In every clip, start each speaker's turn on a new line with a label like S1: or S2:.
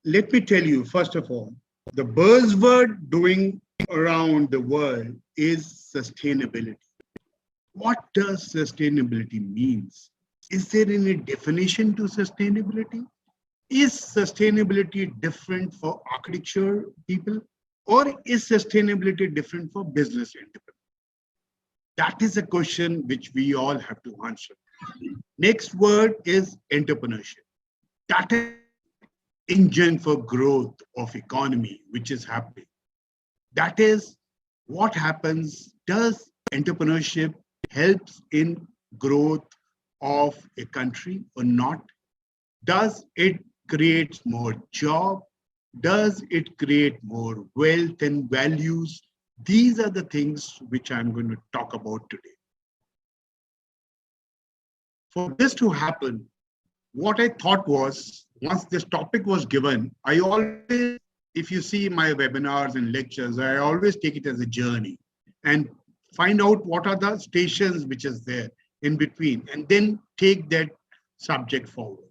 S1: let me tell you, first of all, the buzzword doing around the world is sustainability. What does sustainability means? Is there any definition to sustainability? Is sustainability different for architecture people, or is sustainability different for business entrepreneurs? That is a question which we all have to answer. Next word is entrepreneurship. That is engine for growth of economy, which is happening. That is what happens. Does entrepreneurship helps in growth of a country or not? Does it create more job? Does it create more wealth and values? These are the things which I'm going to talk about today. For this to happen, what I thought was, once this topic was given, I always, if you see my webinars and lectures, I always take it as a journey and find out what are the stations which is there in between, and then take that subject forward.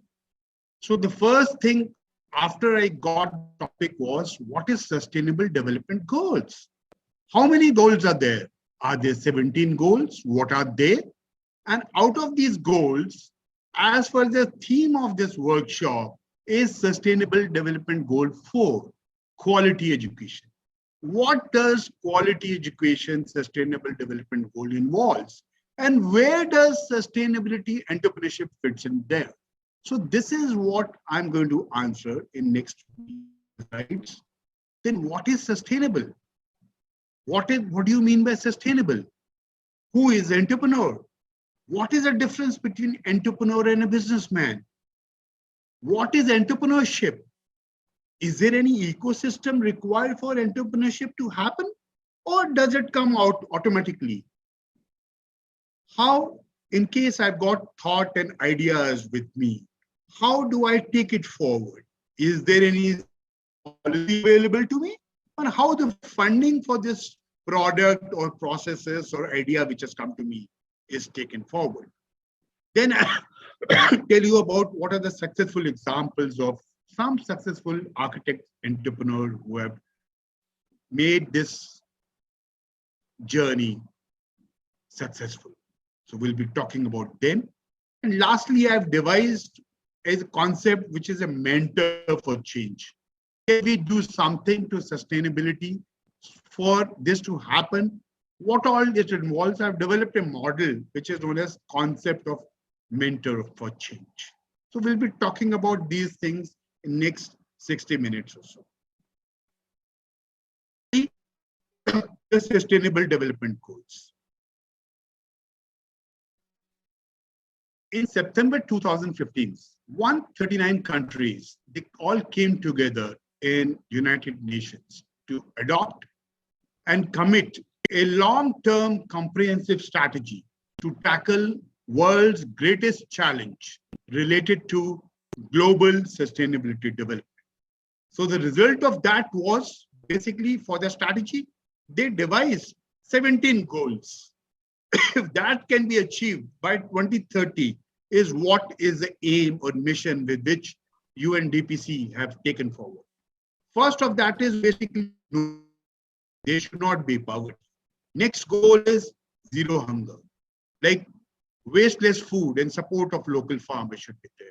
S1: So the first thing after I got the topic was, what is Sustainable Development Goals? How many goals are there? Are there 17 goals? What are they? And out of these goals, as for the theme of this workshop, is Sustainable Development Goal 4, quality education. What does quality education sustainable development goal involves? And where does sustainability entrepreneurship fits in there? So this is what I'm going to answer in next slides. Then what is sustainable? What do you mean by sustainable? Who is entrepreneur? What is the difference between entrepreneur and a businessman? What is entrepreneurship? Is there any ecosystem required for entrepreneurship to happen, or does it come out automatically? How, in case I've got thought and ideas with me, how do I take it forward? Is there any policy available to me? And how the funding for this product or processes or idea which has come to me is taken forward? Then I'll tell you about what are the successful examples of some successful architect entrepreneur who have made this journey successful. So we'll be talking about them. And lastly, I've devised a concept which is a mentor for change. Can we do something to sustainability for this to happen? What all it involves? I've developed a model which is known as concept of mentor for change. So we'll be talking about these things in next 60 minutes or so. The Sustainable Development Goals. In September 2015, 139 countries, they all came together in United Nations to adopt and commit a long-term comprehensive strategy to tackle world's greatest challenge related to global sustainability development. So the result of that was basically, for the strategy, they devised 17 goals. If that can be achieved by 2030, is what is the aim or mission with which UNDPC have taken forward. First of that is basically, there should not be poverty. Next goal is zero hunger. Like wasteless food and support of local farmers should be there.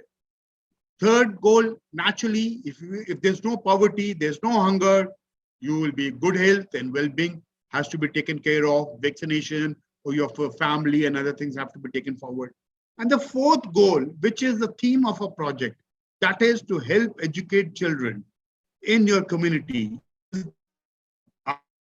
S1: Third goal, naturally, if there's no poverty, there's no hunger, you will be good health and well-being has to be taken care of. Vaccination or your family and other things have to be taken forward. And the fourth goal, which is the theme of a project, that is to help educate children in your community.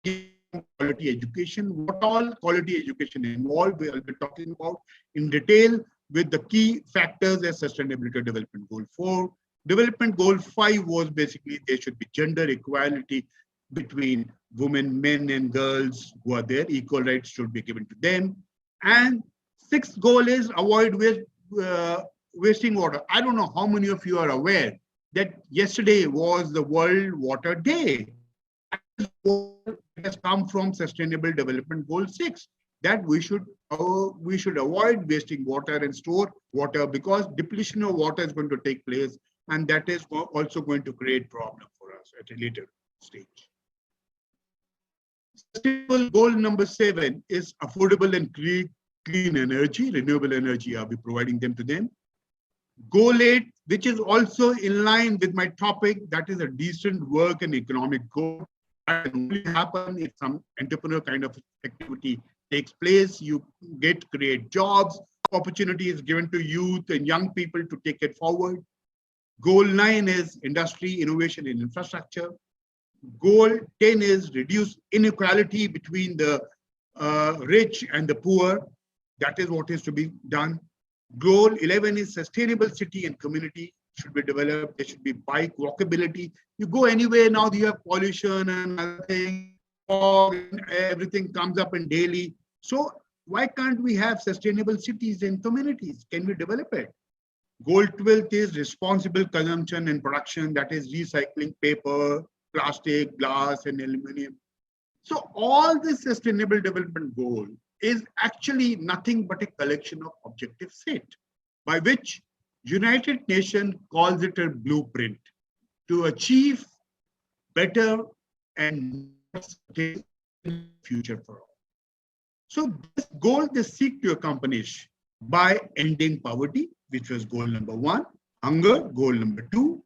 S1: Quality education, what all quality education involved, we will be talking about in detail with the key factors as Sustainability Development Goal 4. Development Goal 5 was basically there should be gender equality between women, men and girls who are there. Equal rights should be given to them. And sixth goal is avoid wasting water. I don't know how many of you are aware that yesterday was the World Water Day. It has come from Sustainable Development Goal 6, that we should avoid wasting water and store water, because depletion of water is going to take place and that is also going to create problem for us at a later stage. Sustainable goal number 7 is affordable and clean energy, renewable energy. I'll be providing them to them. Goal 8, which is also in line with my topic, that is a decent work and economic goal. That can only happen if some entrepreneur kind of activity takes place. You create jobs, opportunities given to youth and young people to take it forward. Goal 9 is industry, innovation, and infrastructure. Goal 10 is reduce inequality between the rich and the poor. That is what is to be done. Goal 11 is sustainable city and community should be developed. There should be bike walkability. You go anywhere now, you have pollution and other things, fog, and everything comes up in daily. So why can't we have sustainable cities and communities? Can we develop it? Goal 12 is responsible consumption and production. That is recycling paper, plastic, glass, and aluminum. So all this sustainable development goal is actually nothing but a collection of objectives set, by which United Nations calls it a blueprint to achieve better and future for all. So this goal they seek to accomplish by ending poverty, which was goal number 1, hunger, goal number 2,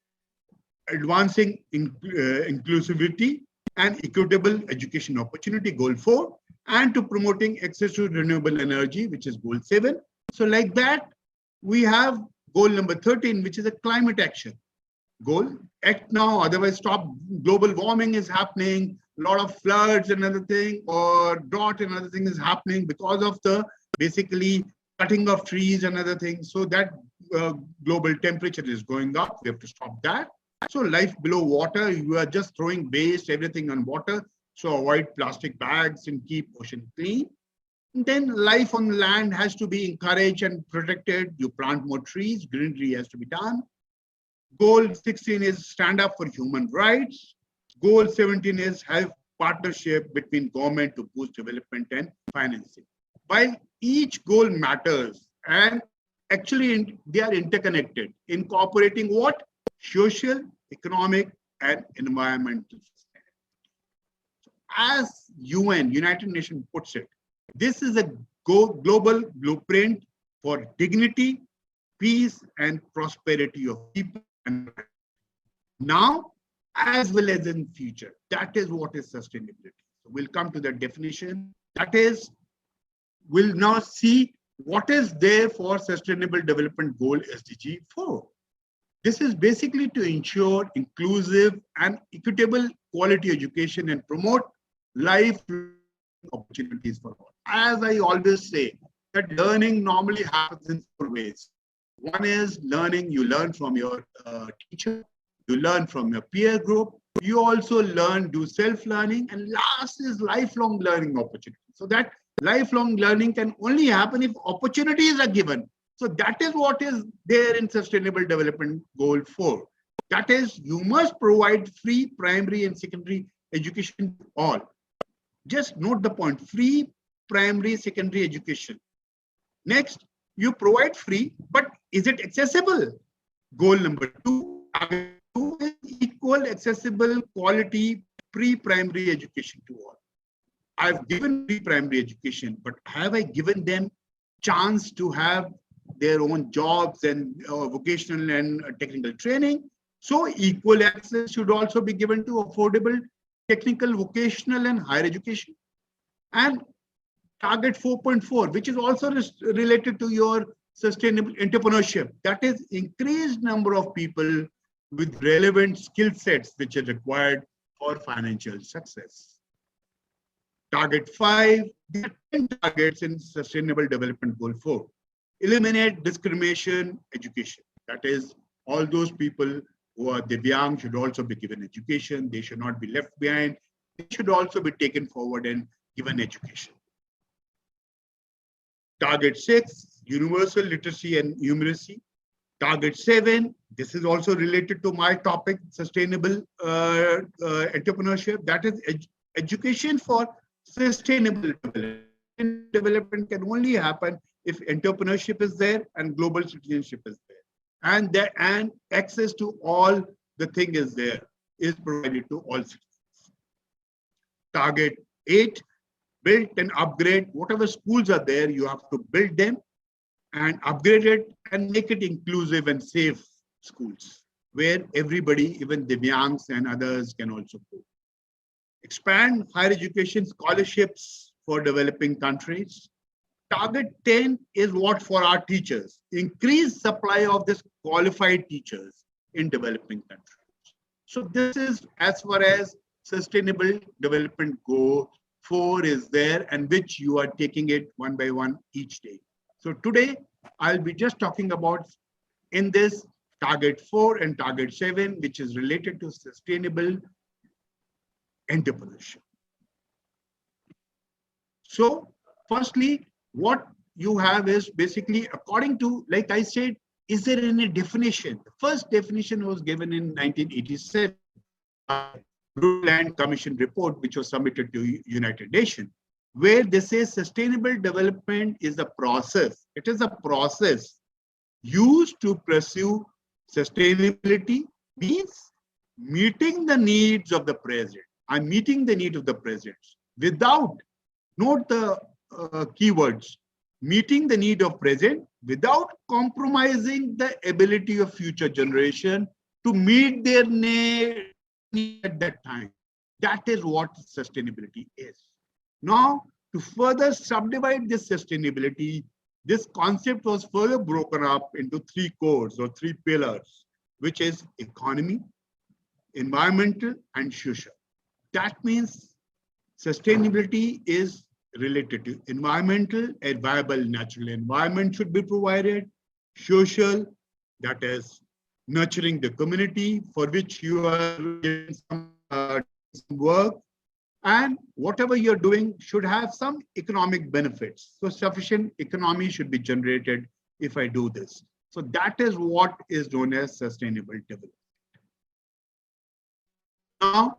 S1: advancing inclusivity and equitable education opportunity, goal 4, and to promoting access to renewable energy, which is goal 7. So like that, we have goal number 13, which is a climate action goal. Act now, otherwise stop. Global warming is happening, a lot of floods and other thing, or drought and other thing is happening because of the basically cutting of trees and other things. So that global temperature is going up. We have to stop that. So life below water, you are just throwing waste, everything on water. So avoid plastic bags and keep ocean clean. And then life on land has to be encouraged and protected. You plant more trees, greenery has to be done. Goal 16 is stand up for human rights. Goal 17 is have partnership between government to boost development and financing. While each goal matters, and actually they are interconnected, incorporating what? Social, economic, and environmental. As UN, United Nations puts it, this is a global blueprint for dignity, peace, and prosperity of people and now as well as in future. That is what is sustainability. So we'll come to the definition. That is, we'll now see what is there for Sustainable Development Goal SDG 4. This is basically to ensure inclusive and equitable quality education and promote life opportunities for all. As I always say, that learning normally happens in 4 ways. One is learning, you learn from your teacher, you learn from your peer group, you also learn, do self-learning, and last is lifelong learning opportunity. So that lifelong learning can only happen if opportunities are given. So that is what is there in Sustainable Development Goal 4. That is, you must provide free primary and secondary education to all. Just note the point, free primary, secondary education. Next, you provide free, but is it accessible? Goal number 2 is equal, accessible, quality pre-primary education to all. I've given pre-primary education, but have I given them chance to have their own jobs and vocational and technical training? So equal access should also be given to affordable technical, vocational, and higher education. And target 4.4, which is also related to your sustainable entrepreneurship. That is increased number of people with relevant skill sets which are required for financial success. Target 5, there are 10 targets in Sustainable Development Goal 4. Eliminate discrimination education. That is, all those people who are Divyang should also be given education. They should not be left behind. They should also be taken forward and given education. Target 6, universal literacy and numeracy. Target 7, this is also related to my topic, sustainable entrepreneurship. That is education for sustainable development. Development can only happen if entrepreneurship is there and global citizenship is there. and access to all the thing is there, is provided to all citizens. Target 8, build and upgrade whatever schools are there. You have to build them and upgrade it and make it inclusive and safe schools where everybody, even Divyangs and others, can also go. Expand higher education scholarships for developing countries. Target 10 is what for our teachers. Increase supply of this qualified teachers in developing countries. So this is as far as sustainable development goal 4 is there, and which you are taking it one by one each day. So today I'll be just talking about in this target 4 and target 7, which is related to sustainable entrepreneurship. So firstly, what you have is basically according to, like I said, is there any definition? The first definition was given in 1987 Land Commission report, which was submitted to United Nations, where they say sustainable development is a process. It is a process used to pursue sustainability, means meeting the needs of the present. I'm meeting the need of the present without, note the keywords, meeting the need of present without compromising the ability of future generation to meet their need at that time. That is what sustainability is. Now, to further subdivide this sustainability, this concept was further broken up into 3 cores or 3 pillars, which is economy, environmental, and social. That means sustainability is related to environmental, a viable natural environment should be provided, social, that is nurturing the community for which you are doing some work, and whatever you're doing should have some economic benefits. So sufficient economy should be generated if I do this. So that is what is known as sustainable development. Now,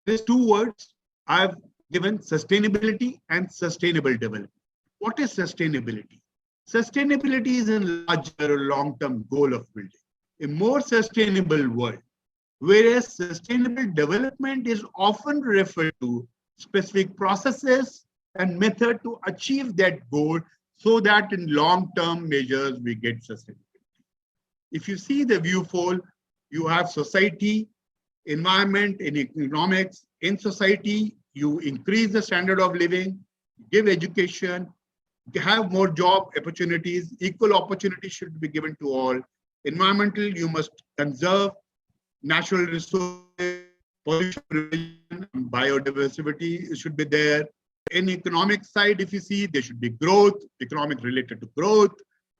S1: these 2 words I've given, sustainability and sustainable development. What is sustainability? Sustainability is a larger long-term goal of building a more sustainable world, whereas sustainable development is often referred to specific processes and method to achieve that goal, so that in long-term measures we get sustainability. If you see the view fold, you have society, environment, and economics. In society, you increase the standard of living, give education, have more job opportunities, equal opportunity should be given to all. Environmental, you must conserve natural resources, pollution prevention, biodiversity should be there. In economic side, if you see, there should be growth, economic related to growth.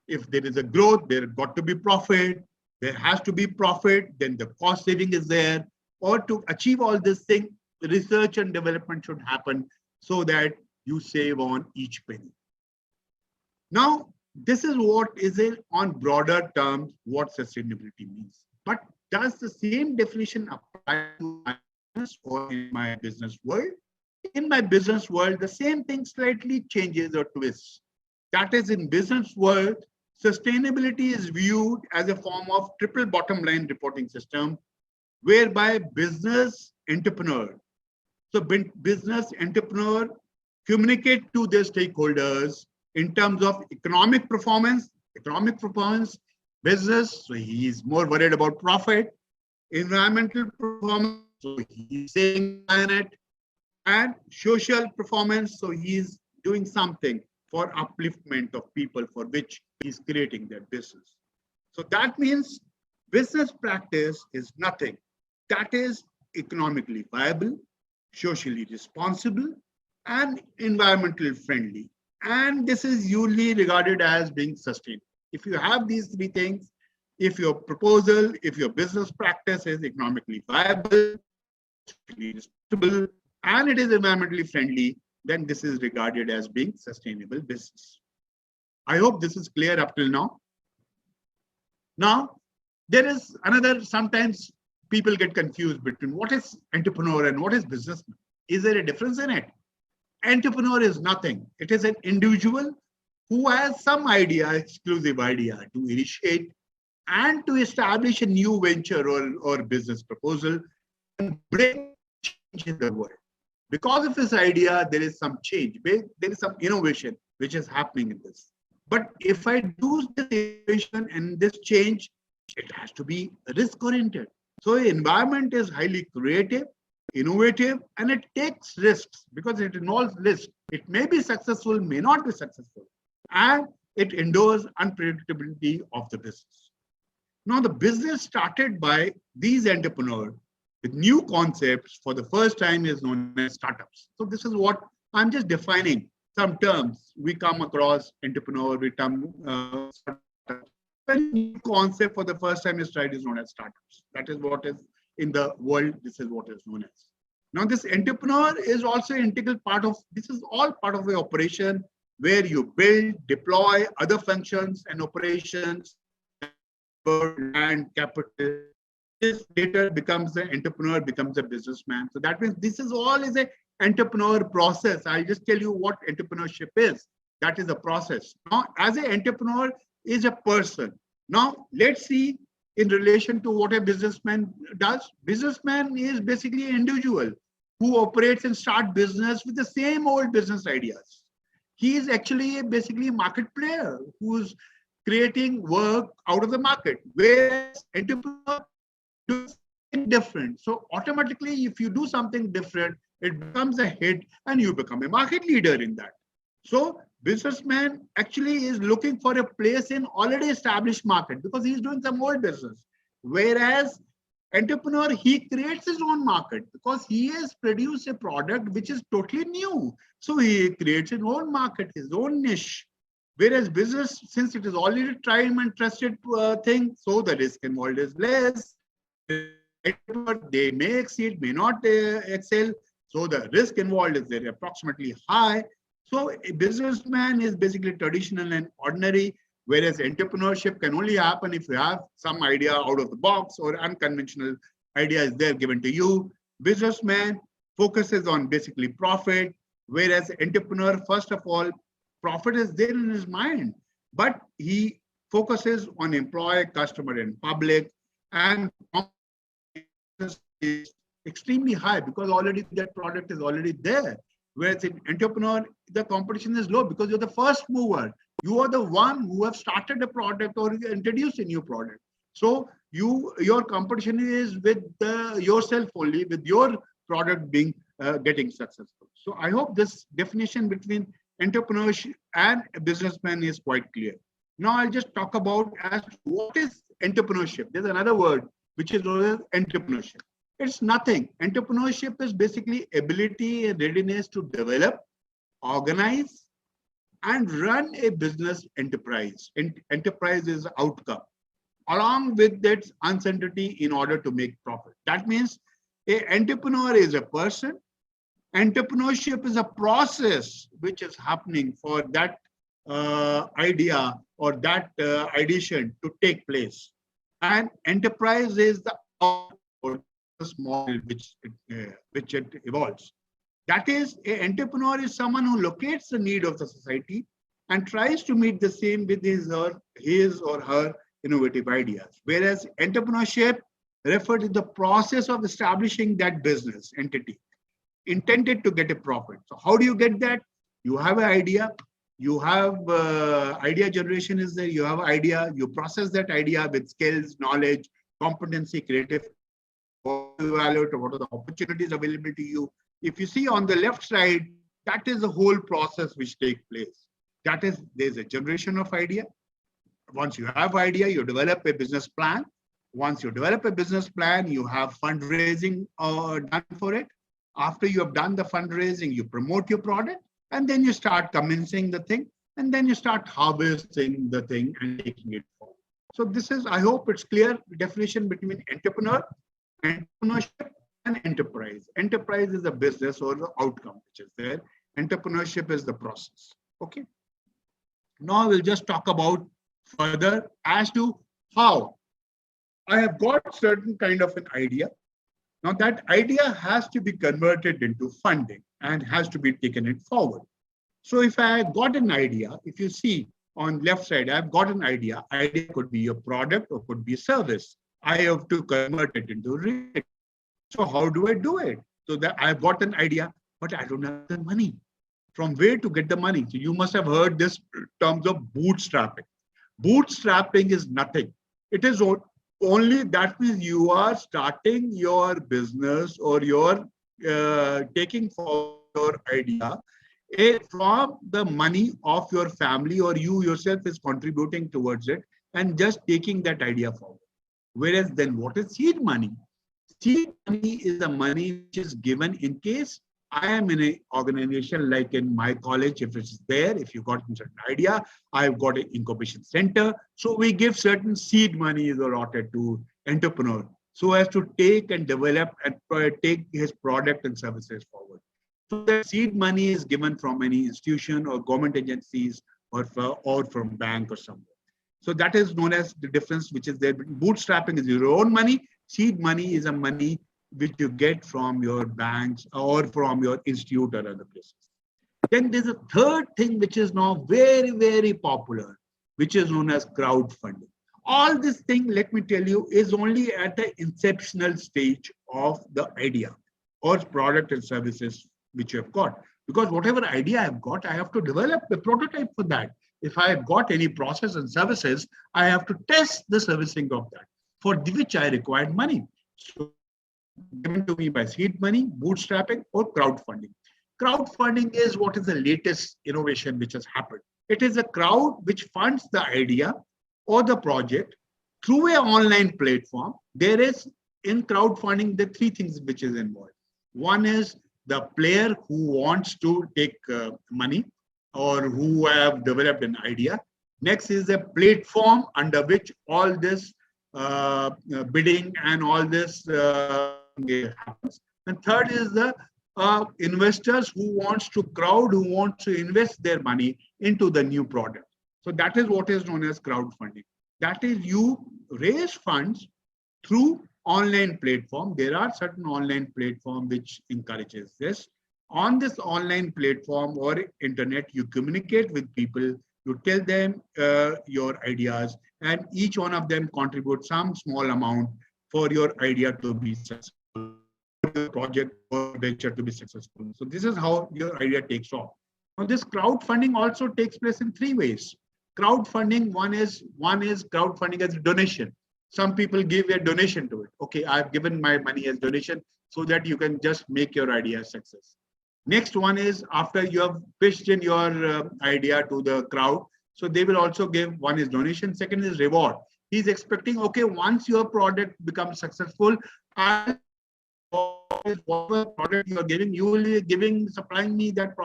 S1: If there is a growth, there got to be profit. There has to be profit, then the cost saving is there. Or to achieve all this thing, research and development should happen so that you save on each penny. Now, this is what is on broader terms what sustainability means. But does the same definition apply to my business or in my business world? In my business world, the same thing slightly changes or twists. That is, in business world, sustainability is viewed as a form of triple bottom line reporting system, whereby business entrepreneur communicate to their stakeholders in terms of economic performance, business, so he is more worried about profit, environmental performance, so he is saying planet, and social performance, so he is doing something for upliftment of people for which he is creating their business. So that means business practice is nothing that is economically viable, socially responsible, and environmentally friendly. And this is usually regarded as being sustainable. If you have these 3 things, if your proposal, if your business practice is economically viable, socially responsible, and it is environmentally friendly, then this is regarded as being sustainable business. I hope this is clear up till now. Now, there is another, sometimes people get confused between what is entrepreneur and what is businessman. Is there a difference in it? Entrepreneur is nothing. It is an individual who has some idea, exclusive idea to initiate and to establish a new venture or business proposal and bring change in the world. Because of this idea, there is some change, there is some innovation which is happening in this. But if I do this innovation and this change, it has to be risk-oriented. So the environment is highly creative, innovative, and it takes risks because it involves risk. It may be successful, may not be successful, and it endures unpredictability of the business. Now, the business started by these entrepreneurs with new concepts for the first time is known as startups. So this is what I'm just defining some terms we come across. Entrepreneur, we come startups. A new concept for the first time is tried is known as startups. That is what is in the world. This is what is known as. Now, this entrepreneur is also an integral part of. This is all part of the operation where you build, deploy other functions and operations, and capital. This later becomes the entrepreneur, becomes a businessman. So that means this is all is a entrepreneur process. I'll just tell you what entrepreneurship is. That is a process. Now, as an entrepreneur is a person. Now, let's see in relation to what a businessman does. Businessman is basically an individual who operates and start business with the same old business ideas. He is actually basically a market player who's creating work out of the market, whereas entrepreneur do something different. So automatically, if you do something different, it becomes a hit and you become a market leader in that. So businessman actually is looking for a place in already established market because he's doing some old business. Whereas entrepreneur, he creates his own market because he has produced a product which is totally new. So he creates his own market, his own niche. Whereas business, since it is already tried and trusted thing, so the risk involved is less. They may exceed, may not excel. So the risk involved is there approximately high. So a businessman is basically traditional and ordinary, whereas entrepreneurship can only happen if you have some idea out of the box or unconventional idea is there given to you. Businessman focuses on basically profit, whereas entrepreneur, first of all, profit is there in his mind, but he focuses on employee, customer, and public, and is extremely high because already that product is already there. Whereas in entrepreneur, the competition is low because you're the first mover. You are the one who have started a product or introduced a new product. So your competition is with yourself only, with your product being getting successful. So I hope this definition between entrepreneurship and a businessman is quite clear. Now I'll just talk about as what is entrepreneurship. There's another word which is known as entrepreneurship. It's nothing. Entrepreneurship is basically ability and readiness to develop, organize, and run a business enterprise. Enterprise is outcome, along with its uncertainty in order to make profit. That means an entrepreneur is a person. Entrepreneurship is a process which is happening for that idea or that ideation to take place. And enterprise is the model which it evolves. That is, an entrepreneur is someone who locates the need of the society and tries to meet the same with his or her innovative ideas. Whereas entrepreneurship refers to the process of establishing that business entity intended to get a profit. So how do you get that? You have an idea, you have idea generation is there, you have an idea, you process that idea with skills, knowledge, competency, creative, evaluate what are the opportunities available to you. If you see on the left side, that is the whole process which takes place. That is, there's a generation of idea. Once you have idea, you develop a business plan. Once you develop a business plan, you have fundraising done for it. After you have done the fundraising, you promote your product, and then you start commencing the thing, and then you start harvesting the thing and taking it forward. So this is, I hope it's clear definition between entrepreneurship and enterprise. Enterprise is a business or the outcome which is there. Entrepreneurship is the process. Okay. Now we'll just talk about further as to how I have got certain kind of an idea. Now that idea has to be converted into funding and has to be taken it forward. So if I got an idea, if you see on left side, I've got an idea. Idea could be a product or could be a service. I have to convert it into reality. So how do I do it? So that I've got an idea, but I don't have the money. From where to get the money? So you must have heard this terms of bootstrapping. Bootstrapping is nothing. It is only that means you are starting your business or you're taking forward your idea from the money of your family, or you yourself is contributing towards it and just taking that idea forward. Whereas then what is seed money? Seed money is the money which is given in case I am in an organization like in my college, if it's there, if you got a certain idea, I've got an incubation center. So we give certain seed money is allotted to entrepreneur so as to take and develop and take his product and services forward. So that seed money is given from any institution or government agencies or from bank or somewhere. So that is known as the difference which is there. Bootstrapping is your own money. Seed money is a money which you get from your banks or from your institute or other places. Then there's a third thing which is now very, very popular, which is known as crowdfunding. All this thing, let me tell you, is only at the inceptional stage of the idea or product and services which you have got. Because whatever idea I've got, I have to develop a prototype for that. If I have got any process and services, I have to test the servicing of that, for which I required money. So given to me by seed money, bootstrapping, or crowdfunding. Crowdfunding is what is the latest innovation which has happened. It is a crowd which funds the idea or the project through an online platform. There is in crowdfunding the three things which is involved. One is the player who wants to take money or who have developed an idea. Next is the platform under which all this bidding and all this happens. And third is the investors who wants to invest their money into the new product. So that is what is known as crowdfunding. That is, you raise funds through online platform. There are certain online platform which encourages this. On this online platform or internet, you communicate with people, you tell them your ideas, and each one of them contribute some small amount for your idea to be successful, the project or venture to be successful. So this is how your idea takes off. Now this crowdfunding also takes place in three ways. Crowdfunding, one is crowdfunding as a donation. Some people give a donation to it. Okay, I've given my money as donation so that you can just make your idea a success. Next one is after you have pitched in your idea to the crowd. So they will also give, one is donation, second is reward. He's expecting, okay, once your product becomes successful, whatever product you are giving, you will be supplying me that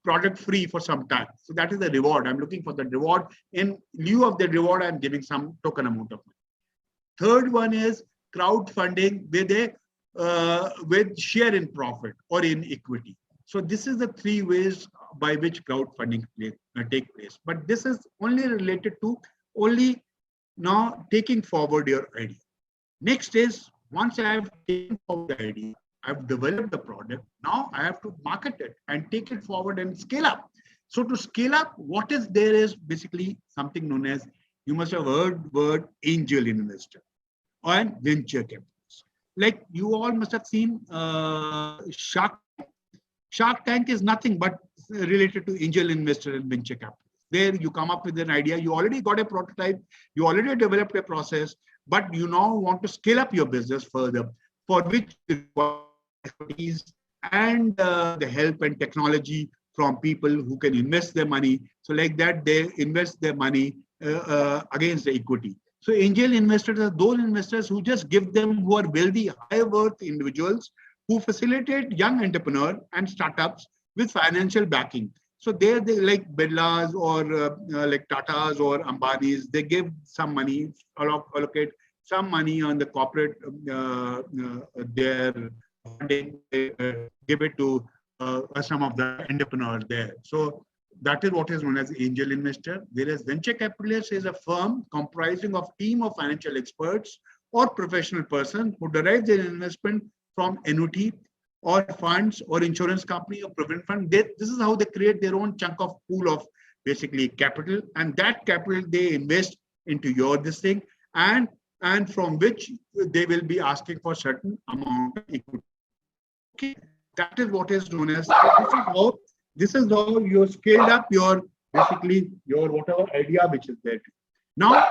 S1: product free for some time. So that is the reward. I'm looking for the reward. In lieu of the reward, I'm giving some token amount of money. Third one is crowdfunding with share in profit or in equity. So this is the three ways by which crowdfunding take place. But this is only related to only now taking forward your idea. Next is, once I have taken forward the idea, I've developed the product, now I have to market it and take it forward and scale up. So to scale up, what is there is basically something known as, you must have heard word angel investor and venture capitalist. Like you all must have seen Shark Tank is nothing but related to angel investor and venture capital. There you come up with an idea, you already got a prototype, you already developed a process, but you now want to scale up your business further, for which you require expertise and the help and technology from people who can invest their money. So like that, they invest their money against the equity. So angel investors are those investors who just give them, who are wealthy, high worth individuals who facilitate young entrepreneurs and startups with financial backing. So they like Birlas or like Tatas or Ambanis, they give some money, allocate some money on the corporate, their funding, give it to some of the entrepreneurs there. So that is what is known as angel investor. Whereas venture capitalist is a firm comprising of team of financial experts or professional person who derive their investment from annuity or funds or insurance company or provident fund. This is how they create their own chunk of pool of basically capital, and that capital they invest into your this thing, and from which they will be asking for certain amount of equity. Okay, that is what is known as. So this is how you scaled up your basically your whatever idea which is there. Now,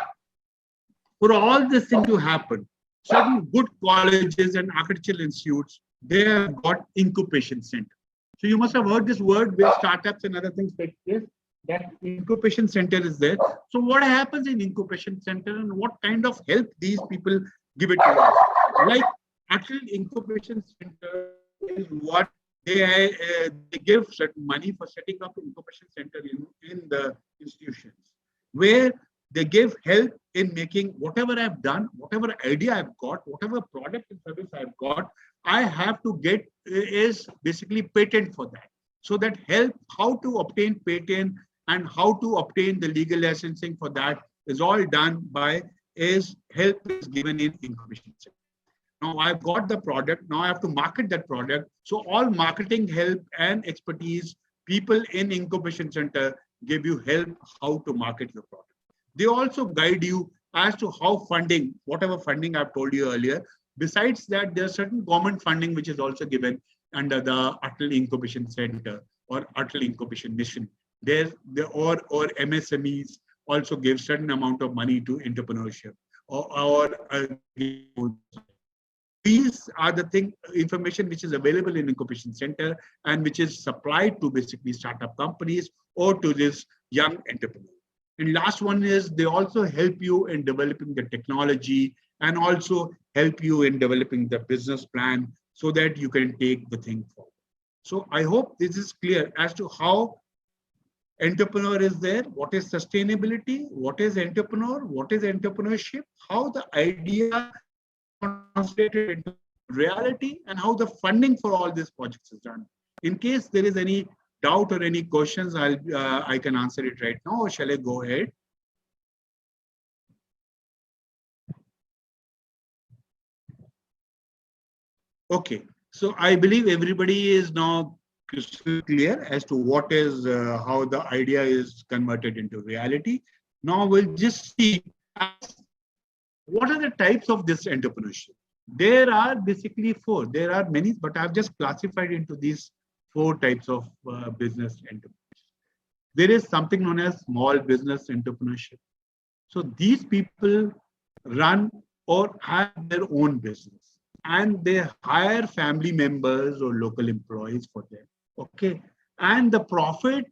S1: for all this thing to happen, certain good colleges and architectural institutes, they have got incubation center. So you must have heard this word where startups and other things take place. That incubation center is there. So what happens in incubation center and what kind of help these people give it to us? Like actual incubation center is what they give certain money for setting up incubation center in the institutions, where they give help in making whatever I've done, whatever idea I've got, whatever product and service I've got, I have to get is basically patent for that. So that help how to obtain patent and how to obtain the legal licensing for that is all done by is help is given in incubation center. Now I've got the product, now I have to market that product. So all marketing help and expertise, people in incubation center give you help how to market your product. They also guide you as to how funding, whatever funding I've told you earlier. Besides that, there's certain government funding which is also given under the Atal Incubation Center or Atal Incubation Mission. There's or MSMEs also give certain amount of money to entrepreneurship these are the information which is available in incubation center and which is supplied to basically startup companies or to this young entrepreneur. And last one is they also help you in developing the technology and also help you in developing the business plan so that you can take the thing forward. So I hope this is clear as to how entrepreneur is there, what is sustainability, what is entrepreneur, what is entrepreneurship, how the idea translated into reality, and how the funding for all these projects is done. In case there is any doubt or any questions, I can answer it right now, or shall I go ahead? Okay, so I believe everybody is now crystal clear as to what is how the idea is converted into reality. Now we'll just see what are the types of this entrepreneurship. There are basically four. There are many, but I've just classified into these four types of business entrepreneurship. There is something known as small business entrepreneurship. So these people run or have their own business and they hire family members or local employees for them. Okay. And the profit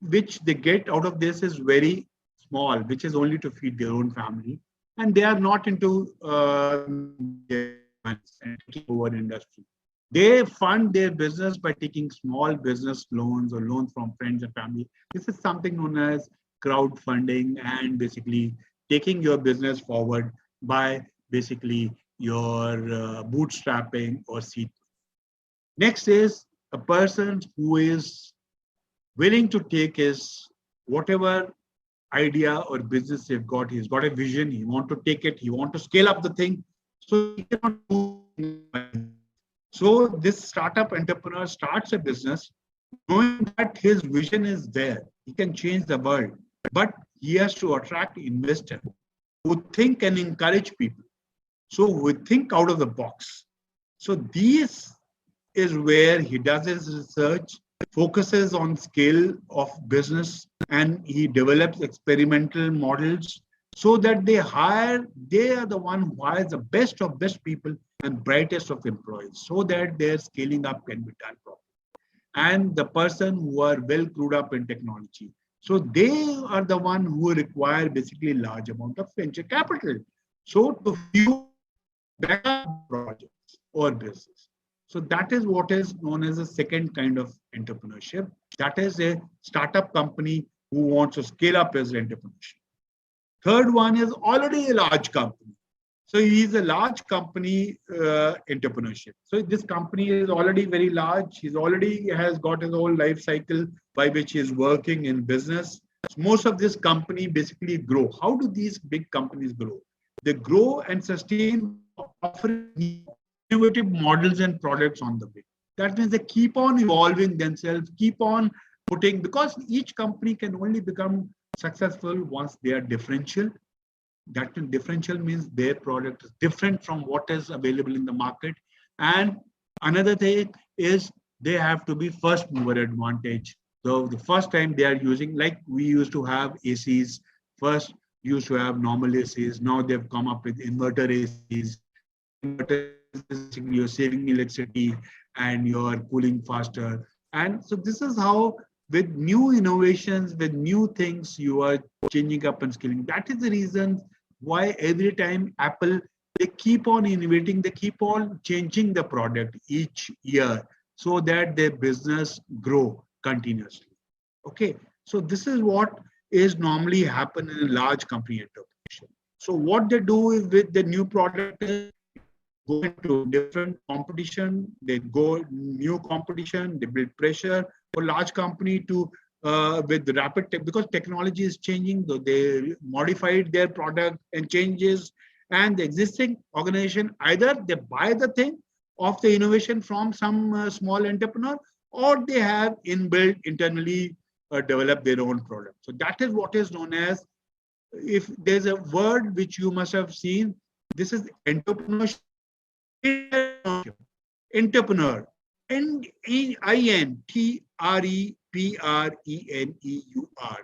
S1: which they get out of this is very small, which is only to feed their own family. And they are not into taking over industry. They fund their business by taking small business loans or loans from friends and family. This is something known as crowdfunding and basically taking your business forward by basically your bootstrapping or seed. Next is a person who is willing to take his whatever idea or business he's got a vision, he wants to take it, he wants to scale up the thing. So he cannot do it. So this startup entrepreneur starts a business knowing that his vision is there. He can change the world, but he has to attract investors who think and encourage people. So we think out of the box. So these is where he does his research, focuses on scale of business, and he develops experimental models so that they are the one who hires the best of best people and brightest of employees so that their scaling up can be done properly. And the person who are well clued up in technology. So they are the one who require basically large amount of venture capital. So to fuel better projects or business. So that is what is known as a second kind of entrepreneurship. That is a startup company who wants to scale up his entrepreneurship. Third one is already a large company. So he is a large company entrepreneurship. So this company is already very large. He's already has got his whole life cycle by which he is working in business. So most of this company basically grow. How do these big companies grow? They grow and sustain offering innovative models and products on the way. That means they keep on evolving themselves, keep on putting, because each company can only become successful once they are differential. That differential means their product is different from what is available in the market. And another thing is they have to be first mover advantage. So the first time they are using, like we used to have ACs, first used to have normal ACs. Now they've come up with inverter ACs. Inverter is basically you're saving electricity and you're cooling faster. And so this is how, with new innovations, with new things, you are changing up and scaling. That is the reason why every time Apple, they keep on innovating, they keep on changing the product each year so that their business grow continuously. Okay, so this is what is normally happen in a large company entrepreneurship. So what they do is with the new product is go into different competition, they go new competition, they build pressure for large company to with rapid tech, because technology is changing, though they modified their product and changes, and the existing organization either they buy the thing of the innovation from some small entrepreneur, or they have inbuilt internally develop their own product. So that is what is known as, if there's a word which you must have seen, this is entrepreneurship. Entrepreneur, Entrepreneur.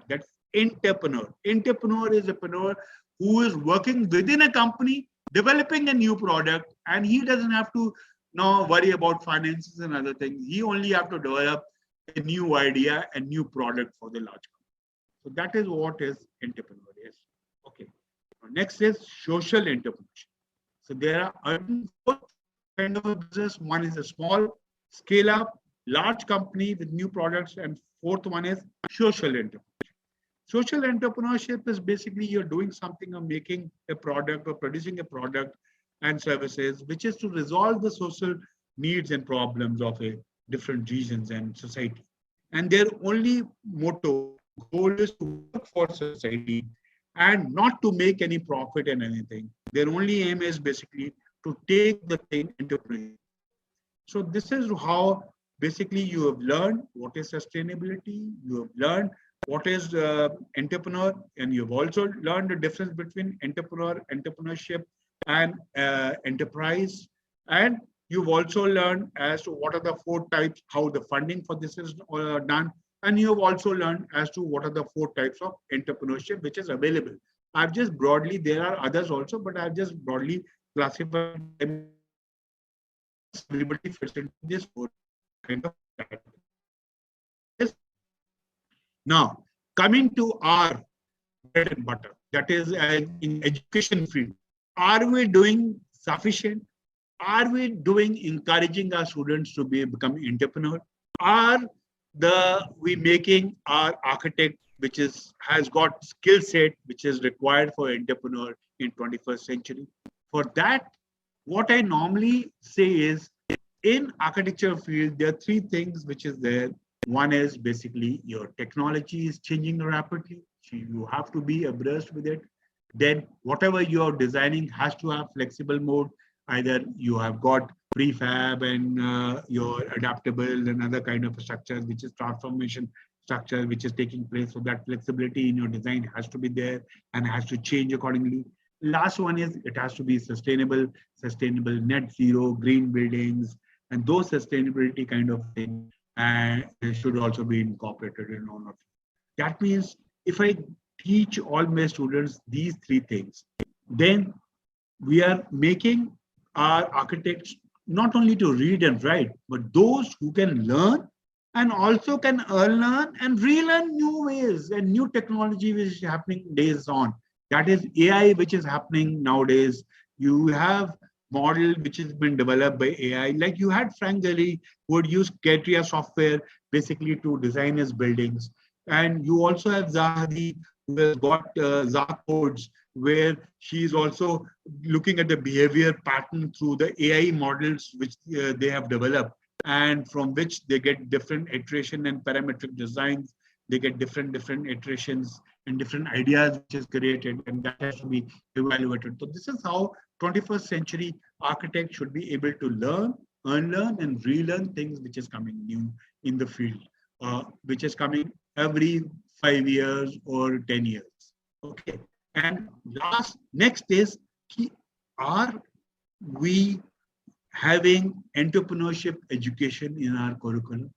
S1: That's entrepreneur. Entrepreneur is a entrepreneur who is working within a company, developing a new product, and he doesn't have to now worry about finances and other things. He only have to develop a new idea and new product for the large company. So that is what is entrepreneur is. Okay. Next is social entrepreneurship. So there are four kind of a business. One is a small scale up, large company with new products, and fourth one is social entrepreneurship. Social entrepreneurship is basically you're doing something or making a product or producing a product and services, which is to resolve the social needs and problems of a different regions and society. And their only motto, goal is to work for society and not to make any profit and anything. Their only aim is basically to take the thing into play. So this is how basically you have learned what is sustainability, you have learned what is entrepreneur, and you've also learned the difference between entrepreneurship and enterprise. And you've also learned as to what are the four types, how the funding for this is done. And you've also learned as to what are the four types of entrepreneurship which is available. I've just broadly, there are others also, but I've just broadly classified them. Everybody fits into this four kind of category. Now, coming to our bread and butter, that is in education field, are we doing sufficient? Are we doing encouraging our students to become entrepreneur? Are we making our architect, which has got skill set which is required for entrepreneur in 21st century? For that, what I normally say is, in architecture field, there are three things which is there. One is basically your technology is changing rapidly. So you have to be abreast with it. Then whatever you're designing has to have flexible mode. Either you have got prefab and your adaptable and other kind of structures, which is transformation structure, which is taking place. So that flexibility in your design has to be there and has to change accordingly. Last one is it has to be sustainable, net zero, green buildings, and those sustainability kind of things, and they should also be incorporated in all of it. That means if I teach all my students these three things, then we are making our architects not only to read and write, but those who can learn and also can learn and relearn new ways and new technology which is happening days on. That is AI, which is happening nowadays. You have model which has been developed by AI. Like you had Frank Gehry, who would use Catria software basically to design his buildings. And you also have Zahadi, who has got Zah codes, where she is also looking at the behavior pattern through the AI models which they have developed, and from which they get different iteration and parametric designs. They get different iterations and different ideas which is created, and that has to be evaluated. So this is how 21st century architect should be able to learn, unlearn, and relearn things which is coming new in the field. which is coming every 5 years or 10 years. Okay. And next is, are we having entrepreneurship education in our curriculum?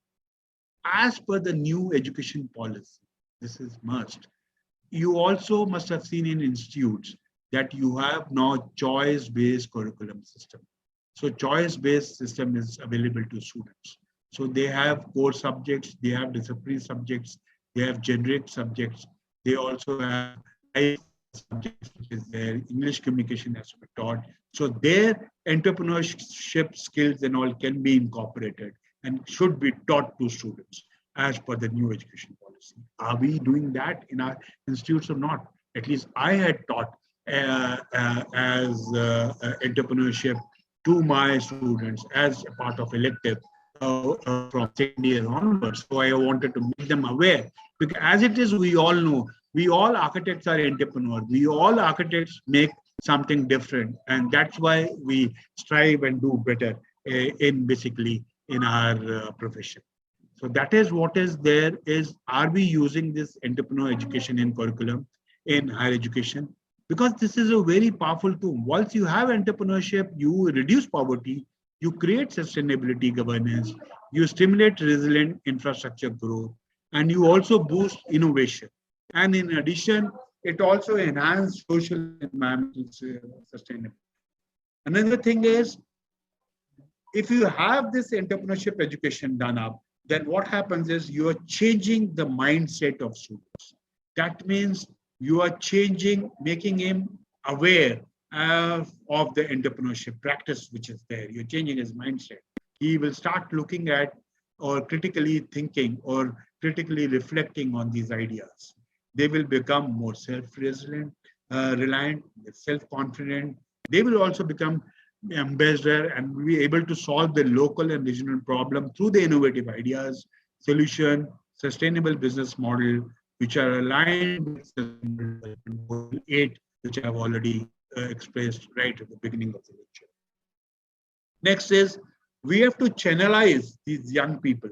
S1: As per the new education policy, this is must. You also must have seen in institutes that you have now choice-based curriculum system. So choice-based system is available to students. So they have core subjects, they have disciplinary subjects, they have generic subjects. They also have life subjects, which is their English communication has to be taught. So their entrepreneurship skills and all can be incorporated and should be taught to students as per the new education policy. Are we doing that in our institutes or not? At least I had taught entrepreneurship to my students as a part of elective from second year onwards. So I wanted to make them aware, because as it is, we all know, we all architects are entrepreneurs. We all architects make something different, and that's why we strive and do better in our profession. So that is what is there is, are we using this entrepreneur education in curriculum in higher education? Because this is a very powerful tool. Once you have entrepreneurship, you reduce poverty, you create sustainability governance, you stimulate resilient infrastructure growth, and you also boost innovation. And in addition, it also enhances social and environmental sustainability. Another thing is, if you have this entrepreneurship education done up, then what happens is you are changing the mindset of students. That means you are changing, making him aware of the entrepreneurship practice which is there. You're changing his mindset. He will start looking at or critically thinking or critically reflecting on these ideas. They will become more self-resilient, reliant, self-confident. They will also become ambassador and be able to solve the local and regional problem through the innovative ideas, solution, sustainable business model, which are aligned with Goal 8, which I have already expressed right at the beginning of the lecture. Next is, we have to channelize these young people.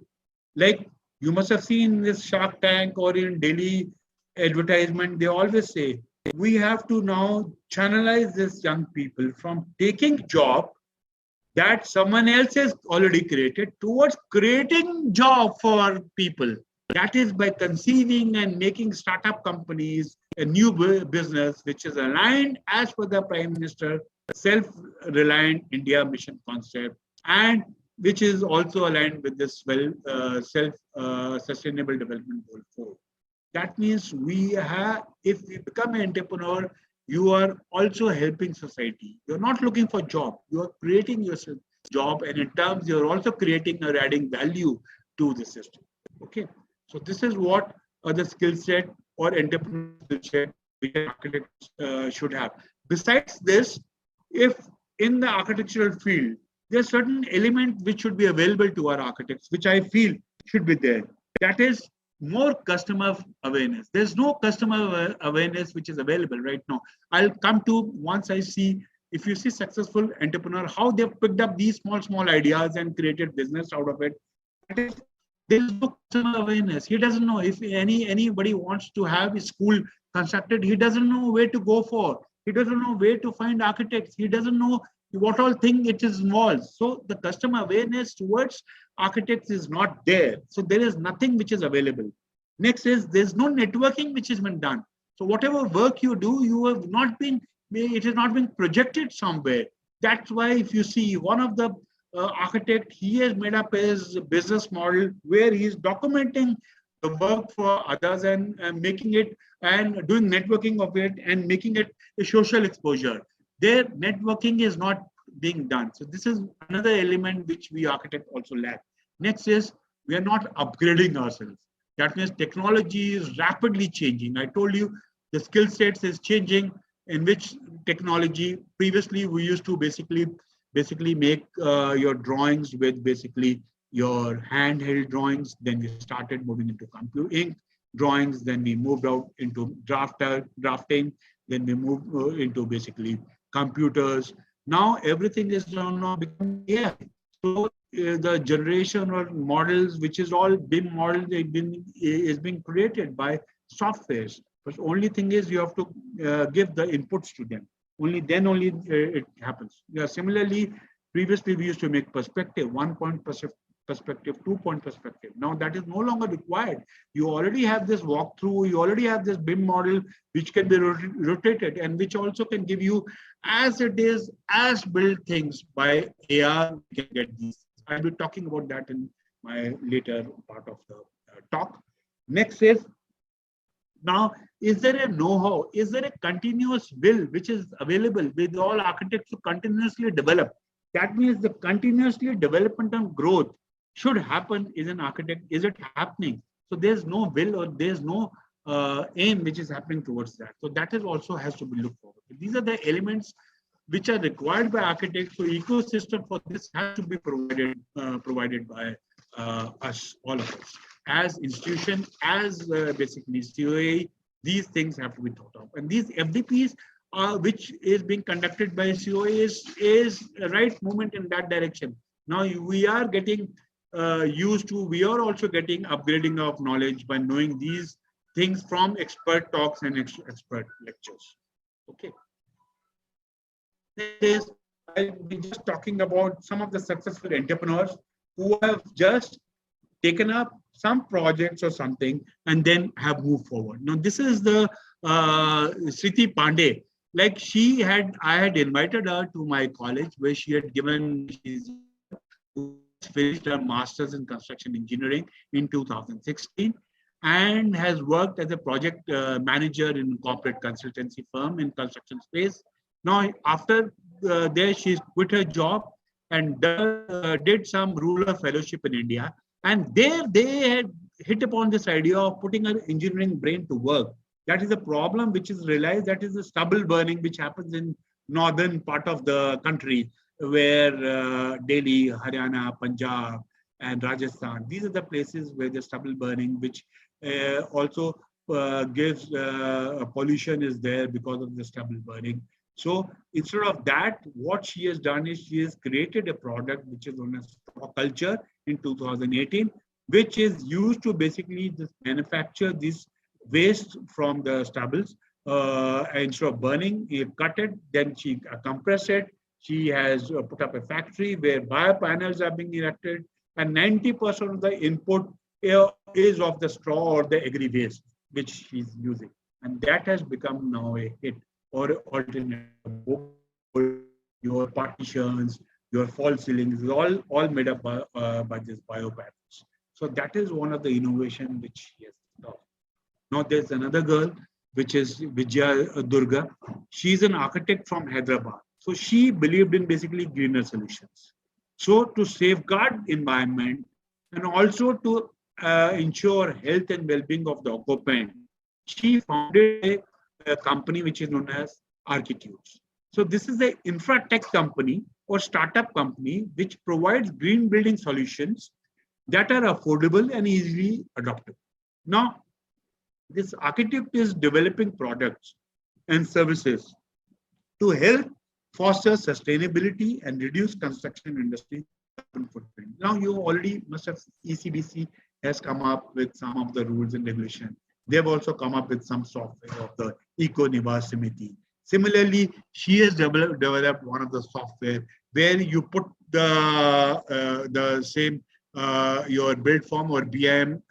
S1: Like you must have seen this Shark Tank or in daily advertisement, they always say, we have to now channelize these young people from taking job that someone else has already created towards creating job for people. That is by conceiving and making startup companies a new business which is aligned as per the Prime Minister self-reliant India mission concept, and which is also aligned with this self-sustainable development goal 4. That means if we become an entrepreneur, you are also helping society. You're not looking for job. You are creating yourself job, and in terms, you're also creating or adding value to the system. Okay. So this is what the skill set or entrepreneurial skill set which architects should have. Besides this, if in the architectural field, there's certain element which should be available to our architects, which I feel should be there. That is more customer awareness. There's no customer awareness which is available right now. I'll come to once I see, if you see successful entrepreneur, how they've picked up these small ideas and created business out of it. There is no customer awareness. He doesn't know if anybody wants to have his school constructed. He doesn't know where to go for. He doesn't know where to find architects. He doesn't know what all thing it involves. So the customer awareness towards architects is not there. So there is nothing which is available. Next is, there's no networking which has been done. So whatever work you do, it has not been projected somewhere. That's why if you see one of the architect, he has made up his business model where he's documenting the work for others and making it and doing networking of it and making it a social exposure. Their networking is not being done. So this is another element which we architects also lack. Next is, we are not upgrading ourselves. That means technology is rapidly changing. I told you the skill sets is changing, in which technology, previously we used to basically make your drawings with basically your handheld drawings. Then we started moving into ink drawings. Then we moved out into drafting. Then we moved into basically computers. Now everything is now becoming AI. So
S2: the generation or models, which is all BIM model, is being created by softwares. But only thing is you have to give the inputs to them. Only then it happens. Yeah, similarly, previously we used to make perspective, 1-point perspective, 2-point perspective. Now that is no longer required. You already have this walkthrough, you already have this BIM model which can be rotated and which also can give you as it is, as built things by AR. We can get these. I'll be talking about that in my later part of the talk. Next is, now, is there a know-how? Is there a continuous will which is available with all architects to continuously develop? That means the continuously development and growth should happen as an architect. Is it happening? So there's no will or there's no aim which is happening towards that. So that is also has to be looked forward. These are the elements which are required by architects. So ecosystem for this has to be provided by us, all of us. As institution, as basically COA, these things have to be thought of. And these FDPs, which is being conducted by COA, is a right movement in that direction. Now we are getting used to, we are also getting upgrading of knowledge by knowing these things from expert talks and expert lectures. Okay. I'll be just talking about some of the successful entrepreneurs who have just taken up some projects or something and then have moved forward. Now, this is the Sriti Pandey. Like I had invited her to my college where she had she's finished her master's in construction engineering in 2016 and has worked as a project manager in a corporate consultancy firm in construction space. Now, after there, she's quit her job and did some rural fellowship in India. And there they had hit upon this idea of putting an engineering brain to work. That is a problem which is realized, that is the stubble burning which happens in northern part of the country where Delhi, Haryana, Punjab and Rajasthan, these are the places where the stubble burning, which also gives pollution is there because of the stubble burning. So instead of that, what she has done is she has created a product which is known as straw culture in 2018, which is used to basically just manufacture this waste from the stubbles. Instead of burning, you cut it, then she compress it. She has put up a factory where biopanels are being erected, and 90% of the input is of the straw or the agri waste which she's using, and that has become now a hit. Or alternate, your partitions, your false ceilings is all made up by this biopanels. So that is one of the innovation which she has done. Now there's another girl which is Vijaya Durga. She's an architect from Hyderabad. So she believed in basically greener solutions. So to safeguard environment and also to ensure health and well-being of the occupant, she founded a company which is known as Architudes. So this is an infra tech company or startup company which provides green building solutions that are affordable and easily adopted. Now, this architect is developing products and services to help foster sustainability and reduce construction industry carbon footprint. Now, you already must have ECBC has come up with some of the rules and regulations. They've also come up with some software of the Eco Nivas Samiti. Similarly, she has developed one of the software where you put the same your build form or BIM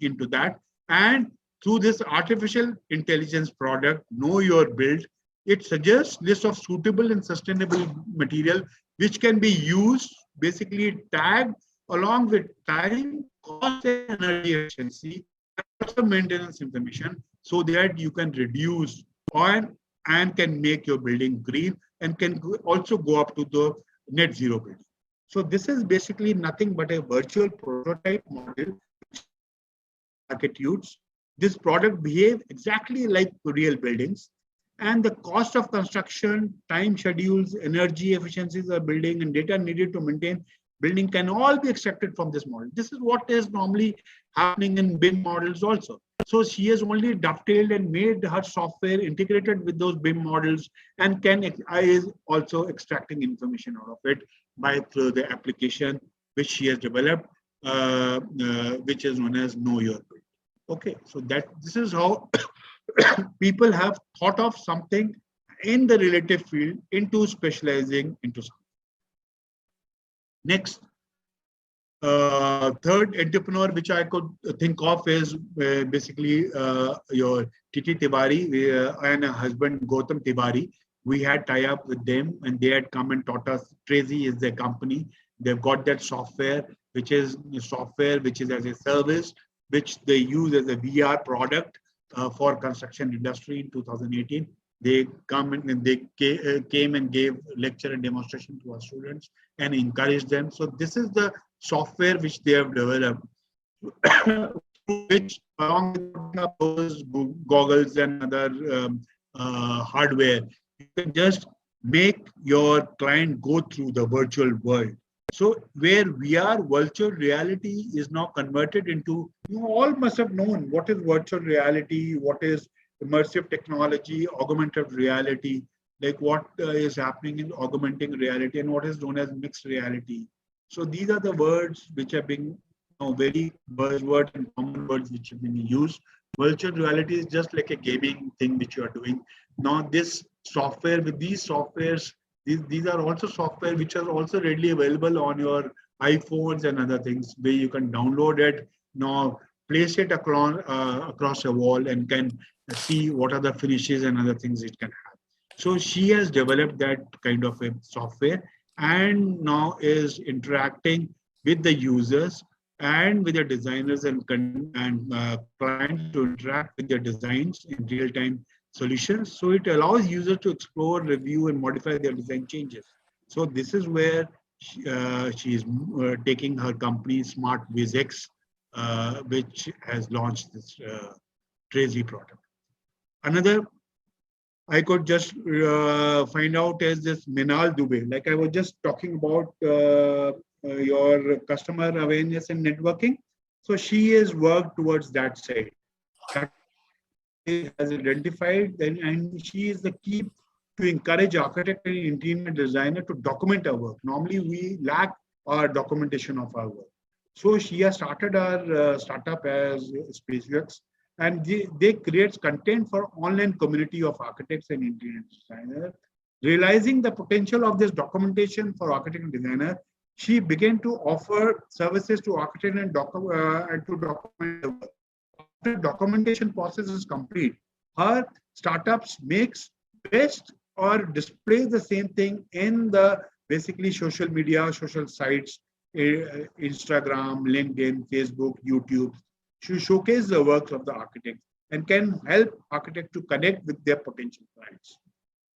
S2: into that, and through this artificial intelligence product, Know Your Build, it suggests list of suitable and sustainable material which can be used, basically tagged along with time, cost, and energy efficiency, also maintenance information, so that you can reduce oil and can make your building green and can also go up to the net zero building. So this is basically nothing but a virtual prototype model. Architudes. This product behave exactly like real buildings, and the cost of construction, time schedules, energy efficiencies of building, and data needed to maintain building can all be extracted from this model. This is what is normally happening in BIM models also. So she has only dovetailed and made her software integrated with those BIM models and is also extracting information out of it by through the application which she has developed, which is known as Know Your Build. Okay, so this is how people have thought of something in the relative field into specializing into something. Next, third entrepreneur which I could think of is basically your Titi Tiwari and her husband Gautam Tiwari. We had tie up with them and they had come and taught us. Tracy is their company. They've got that software, which is as a service, which they use as a VR product for construction industry in 2018. They come and they came and gave lecture and demonstration to our students and encouraged them. So this is the software which they have developed, which along with those goggles and other hardware, you can just make your client go through the virtual world. So where VR, virtual reality, is now converted into, you all must have known what is virtual reality, what is immersive technology, augmented reality, like what is happening in augmenting reality and what is known as mixed reality. So these are the words which have been very buzzwords and common words which have been used. Virtual reality is just like a gaming thing which you are doing. Now this software, with these softwares, these are also software which are also readily available on your iPhones and other things where you can download it, now place it across a wall and can see what are the finishes and other things it can have. So she has developed that kind of a software and now is interacting with the users and with the designers and clients to interact with their designs in real-time solutions. So it allows users to explore, review, and modify their design changes. So this is where she is taking her company Smart VizX, which has launched this Tracy product. Another I could just find out is this Minal Dubey. Like I was just talking about your customer awareness and networking. So she has worked towards that side. That has identified, and she is the key to encourage architect and interior designer to document our work. Normally, we lack our documentation of our work. So she has started our startup as SpaceX, and they create content for online community of architects and interior designers. Realizing the potential of this documentation for architect and designer, she began to offer services to architect and to document the work. After documentation process is complete, her startups makes best or display the same thing in the basically social media, social sites, Instagram, LinkedIn, Facebook, YouTube, to showcase the works of the architect and can help architects to connect with their potential clients.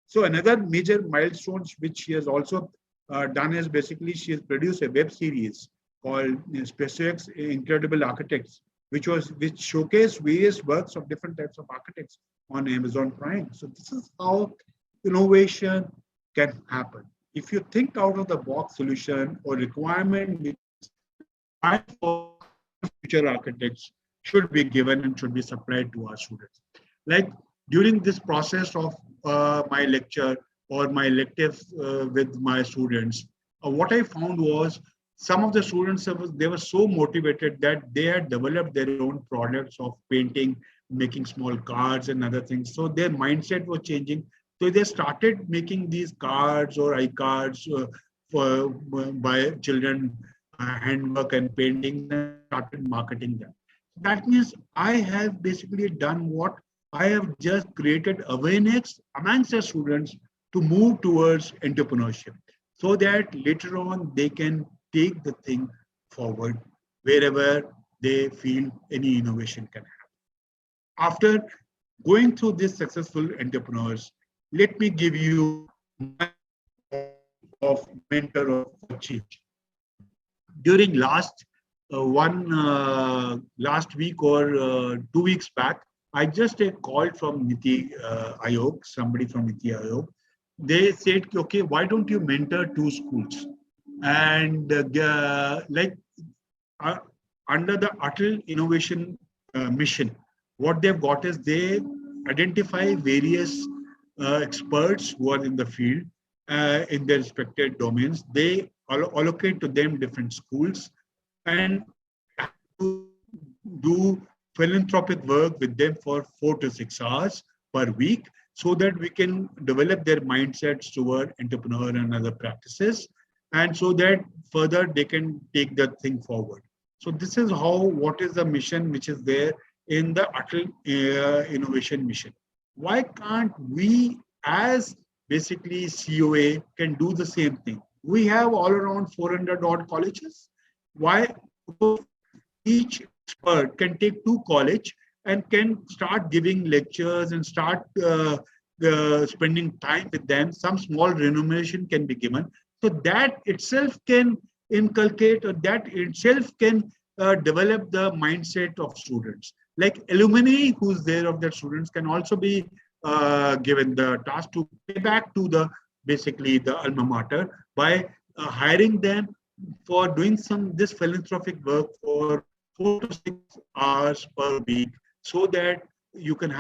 S2: So another major milestone which she has also done is basically she has produced a web series called SpaceX Incredible Architects, which showcased various works of different types of architects on Amazon Prime. So this is how innovation can happen. If you think out of the box solution or requirement which for future architects should be given and should be supplied to our students. Like during this process of my lecture or my elective with my students, what I found was some of the students, they were so motivated that they had developed their own products of painting, making small cards and other things. So their mindset was changing. So they started making these cards or iCards by children, handwork and painting, and started marketing them. That means I have basically done what I have just created awareness amongst the students to move towards entrepreneurship so that later on they can take the thing forward wherever they feel any innovation can happen. After going through these successful entrepreneurs, let me give you my of mentor of change. During last week or 2 weeks back, I just a call from Niti Ayog, somebody from Niti Ayog. They said, okay, why don't you mentor 2 schools? And under the Atal Innovation Mission, what they've got is they identify various experts who are in the field in their respected domains. They
S1: allocate to them different schools and do philanthropic work with them for 4 to 6 hours per week so that we can develop their mindsets toward entrepreneur and other practices, and so that further they can take that thing forward. So this is what is the mission which is there in the Atal Innovation Mission. Why can't we as basically COA can do the same thing? We have all around 400 odd colleges. Why? Each expert can take 2 colleges and can start giving lectures and start spending time with them. Some small remuneration can be given. So that itself can inculcate, or that itself can develop the mindset of students. Like alumni who's there of their students can also be given the task to pay back to the basically the alma mater by hiring them for doing this philanthropic work for 4 to 6 hours per week, so that you can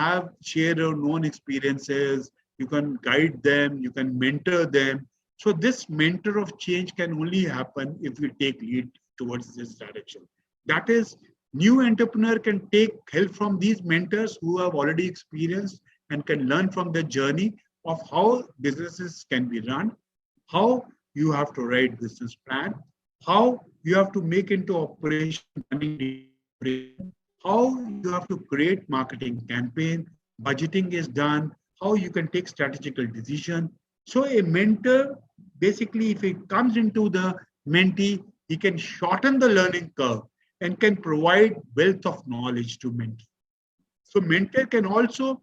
S1: share your known experiences, you can guide them, you can mentor them. So this mentor of change can only happen if we take lead towards this direction. That is, new entrepreneur can take help from these mentors who have already experienced and can learn from the journey of how businesses can be run, how you have to write business plan, how you have to make into operation, how you have to create marketing campaign, budgeting is done, how you can take strategical decision. So a mentor, basically, if he comes into the mentee, he can shorten the learning curve and can provide wealth of knowledge to mentee. So mentor can also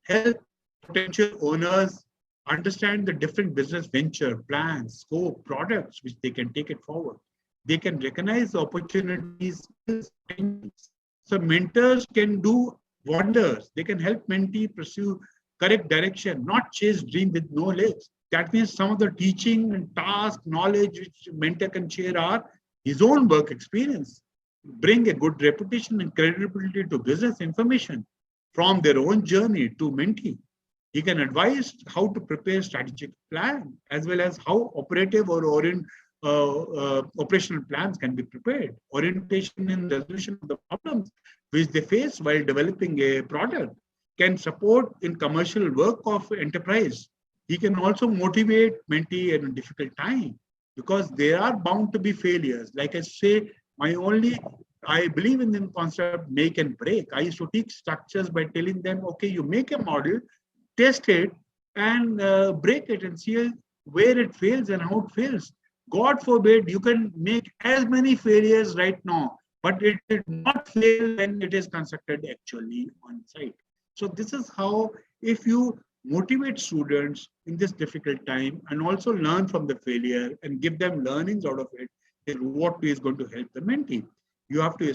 S1: help potential owners understand the different business venture, plans, scope, products, which they can take it forward. They can recognize the opportunities. So mentors can do wonders. They can help mentee pursue correct direction, not chase dream with no legs. That means some of the teaching and task, knowledge which mentor can share are his own work experience, bring a good reputation and credibility to business information from their own journey to mentee. He can advise how to prepare strategic plan as well as how operative or operational plans can be prepared, orientation and resolution of the problems which they face while developing a product, can support in commercial work of enterprise. He can also motivate mentee in a difficult time because there are bound to be failures. Like I say, I believe in the concept make and break. I used to teach structures by telling them, okay, you make a model, test it and break it and see where it fails and how it fails. God forbid you can make as many failures right now, but it did not fail when it is constructed actually on site. So this is how, if you motivate students in this difficult time and also learn from the failure and give them learnings out of it, is what is going to help the mentee. You have to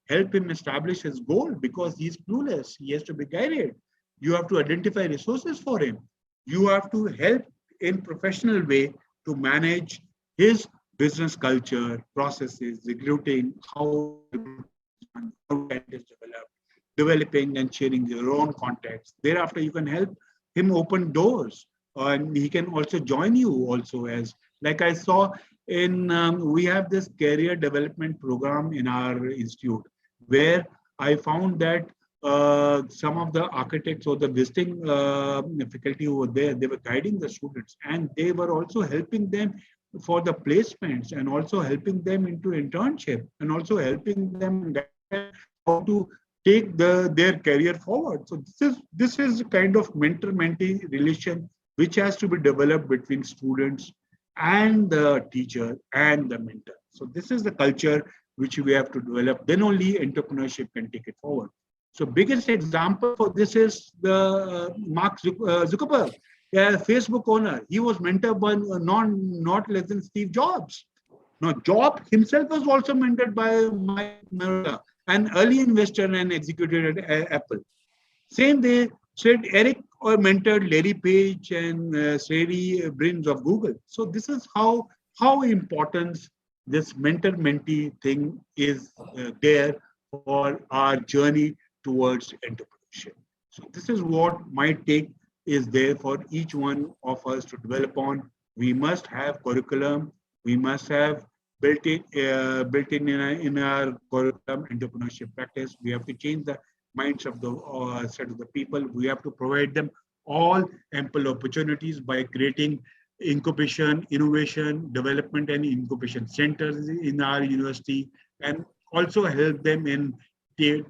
S1: help him establish his goal because he's clueless. He has to be guided. You have to identify resources for him. You have to help in professional way to manage his business culture, processes, recruiting, how it is developed, developing and sharing your own contacts. Thereafter, you can help him open doors, and he can also join you also as, like I saw we have this career development program in our institute where I found that some of the architects or the visiting faculty who were there, they were guiding the students and they were also helping them for the placements and also helping them into internship and also helping them how to take their career forward. So this is a kind of mentor-mentee relation which has to be developed between students and the teacher and the mentor. So this is the culture which we have to develop. Then only entrepreneurship can take it forward. So biggest example for this is the Mark Zuckerberg, Facebook owner. He was mentored by not less than Steve Jobs. Now, Jobs himself was also mentored by Mike, an early investor and executive at Apple. Same way, said Eric mentored Larry Page and Sergey Brin of Google. So this is how important this mentor-mentee thing is there for our journey towards entrepreneurship. So this is what my take is there for each one of us to develop on.
S2: We must have curriculum. We must have built in our curriculum entrepreneurship practice. We have to change the minds of the set of the people. We have to provide them all ample opportunities by creating incubation, innovation, development, and incubation centers in our university, and also help them in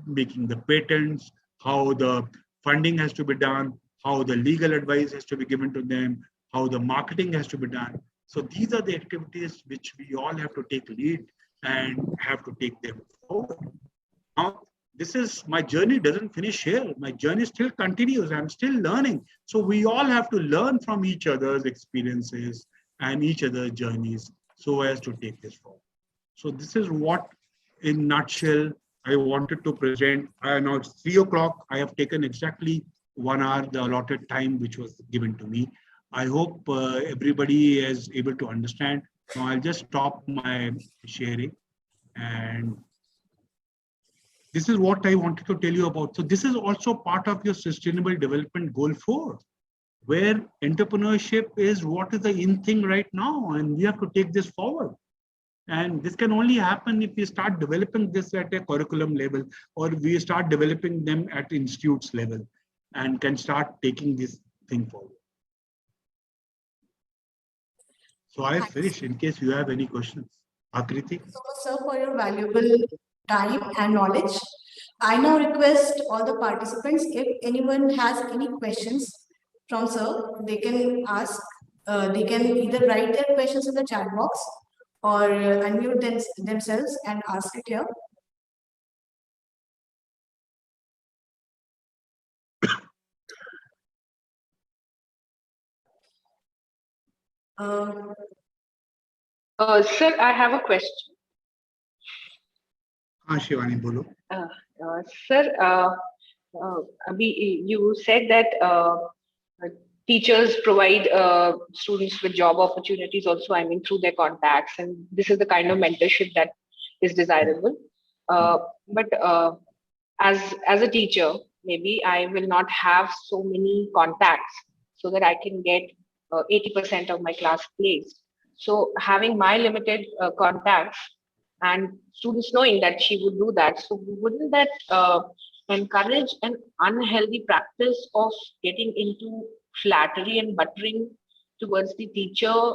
S2: making the patents, how the funding has to be done, how the legal advice has to be given to them, how the marketing has to be done. So these are the activities which we all have to take lead and have to take them forward. Now, this is my journey doesn't finish here. My journey still continues. I'm still learning. So we all have to learn from each other's experiences and each other's journeys so as to take this forward. So this is what, in nutshell, I wanted to present. Now it's 3 o'clock. I have taken exactly 1 hour, the allotted time which was given to me. I hope everybody is able to understand. Now I'll just stop my sharing, and this is what I wanted to tell you about. So this is also part of your Sustainable Development Goal 4, where entrepreneurship is what is the in thing right now, and we have to take this forward. And this can only happen if we start developing this at a curriculum level, or we start developing them at institutes level, and can start taking this thing forward. So I finished in case you have any questions. Akriti?
S3: So, sir, for your valuable time and knowledge, I now request all the participants, if anyone has any questions from sir, they can ask, they can either write their questions in the chat box or unmute themselves and ask it here.
S4: Sir, I have a question.
S2: Shivani, bolo.
S4: Sir, you said that teachers provide students with job opportunities also, I mean, through their contacts, and this is the kind of mentorship that is desirable. But as a teacher, maybe I will not have so many contacts so that I can get 80% of my class placed. So having my limited contacts and students knowing that she would do that, so wouldn't that encourage an unhealthy practice of getting into flattery and buttering towards the teacher?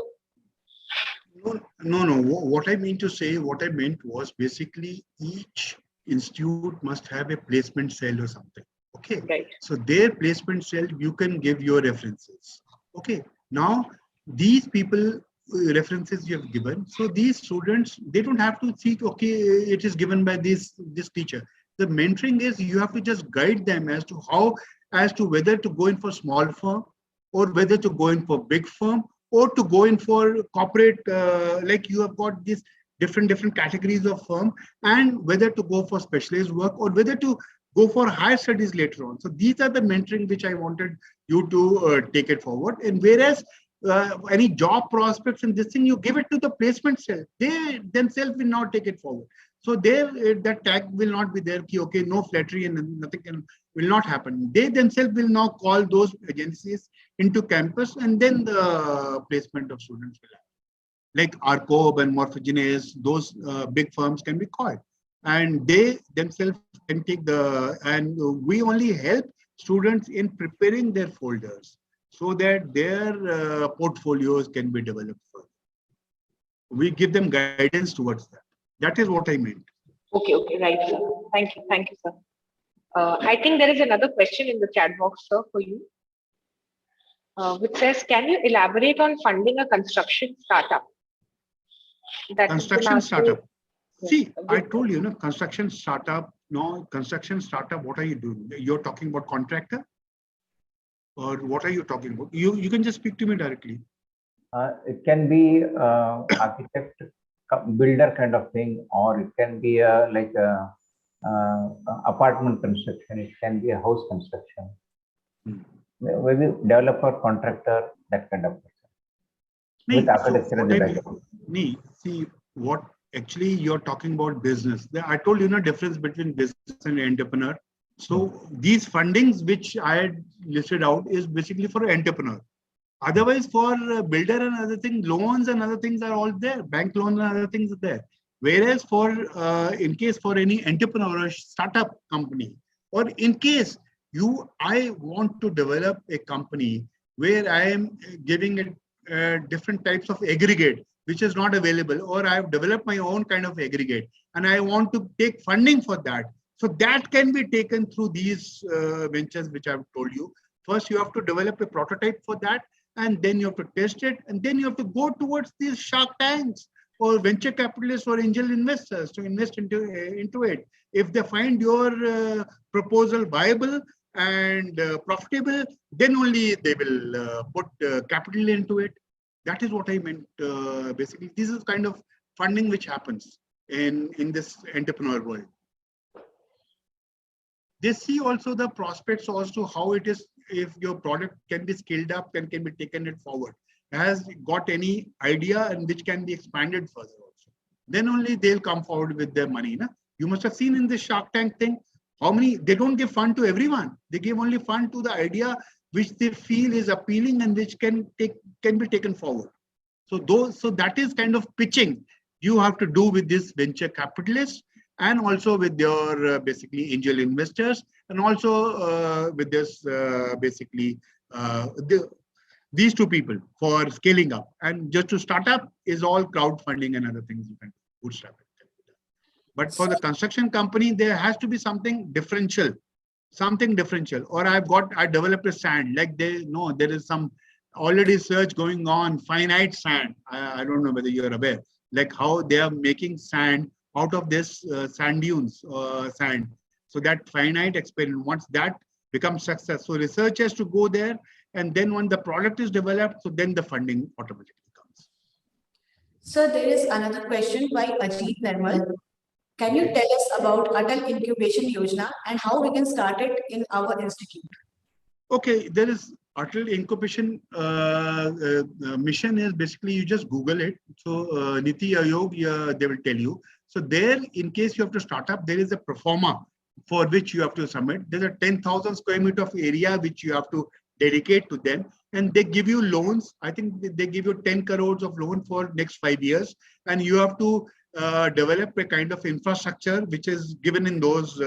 S2: No. What I mean to say, what I meant was basically each institute must have a placement cell or something. Okay.
S4: Right.
S2: So their placement cell, you can give your references. Okay. Now, these people, references you have given, so these students, they don't have to see, okay, it is given by this teacher. The mentoring is you have to just guide them as to whether to go in for small firm, or whether to go in for big firm, or to go in for corporate, like you have got these different categories of firm, and whether to go for specialized work, or whether to go for higher studies later on. So these are the mentoring which I wanted you to take it forward. And whereas any job prospects and this thing, you give it to the placement cell, they themselves will not take it forward. So that tag will not be there. Okay, no flattery and nothing will not happen. They themselves will now call those agencies into campus, and then the placement of students will happen. Like Arcob and Morphogenes, those big firms can be called, and they themselves can take and we only help students in preparing their folders so that their portfolios can be developed further. We give them guidance towards that. That is what I meant.
S4: Okay, right, sir. Thank you, sir. I think there is another question in the chat box, sir, for you, which says, can you elaborate on funding a construction startup?
S2: Construction startup. See, I told you, construction startup. No, construction startup, what are you doing? You're talking about contractor? Or what are you talking about? You can just speak to me directly.
S5: It can be architect, builder kind of thing, or it can be like a apartment construction. It can be a house construction. Maybe developer, contractor, that kind of person. With architecture and design.
S2: See, what actually you're talking about business. I told you difference between business and entrepreneur. So these fundings which I had listed out is basically for an entrepreneur.
S1: Otherwise, for builder and other things, loans and other things are all there. Bank loans and other things are there. Whereas for in case for any entrepreneur or startup company, or in case I want to develop a company where I am giving it different types of aggregate which is not available, or I have developed my own kind of aggregate and I want to take funding for that. So that can be taken through these ventures which I've told you. First, you have to develop a prototype for that, and then you have to test it, and then you have to go towards these shark tanks or venture capitalists or angel investors to invest into it. If they find your proposal viable and profitable, then only they will put capital into it. That is what I meant. Basically, this is kind of funding which happens in this entrepreneur world. They see also the prospects as to how it is, if your product can be scaled up and can be taken it forward, has got any idea and which can be expanded further also. Then only they'll come forward with their money. Na? You must have seen in this Shark Tank thing, how many, they don't give fund to everyone. They give only fund to the idea which they feel is appealing and which can be taken forward. So that is kind of pitching you have to do with this venture capitalists, and also with your basically angel investors, and also with this these two people for scaling up. And just to start up is all crowdfunding and other things you can bootstrap it. But for the construction company, there has to be something differential. Or I developed a sand, like there is some already search going on, finite sand. I don't know whether you're aware, like how they are making sand out of this sand dunes, sand. So that finite experiment, once that becomes successful, research has to go there. And then when the product is developed, so then the funding automatically comes.
S3: So there is another question by Ajit Nirmal. Can you tell us about Atal Incubation Yojana and how we can start it in our institute?
S1: Okay, there is Atal Incubation mission is basically, you just Google it. So Niti Aayog, they will tell you. So there, in case you have to start up, there is a pro forma for which you have to submit. There's a 10,000 square meter of area which you have to dedicate to them, and they give you loans. I think they give you 10 crores of loan for next 5 years, and you have to develop a kind of infrastructure which is given in those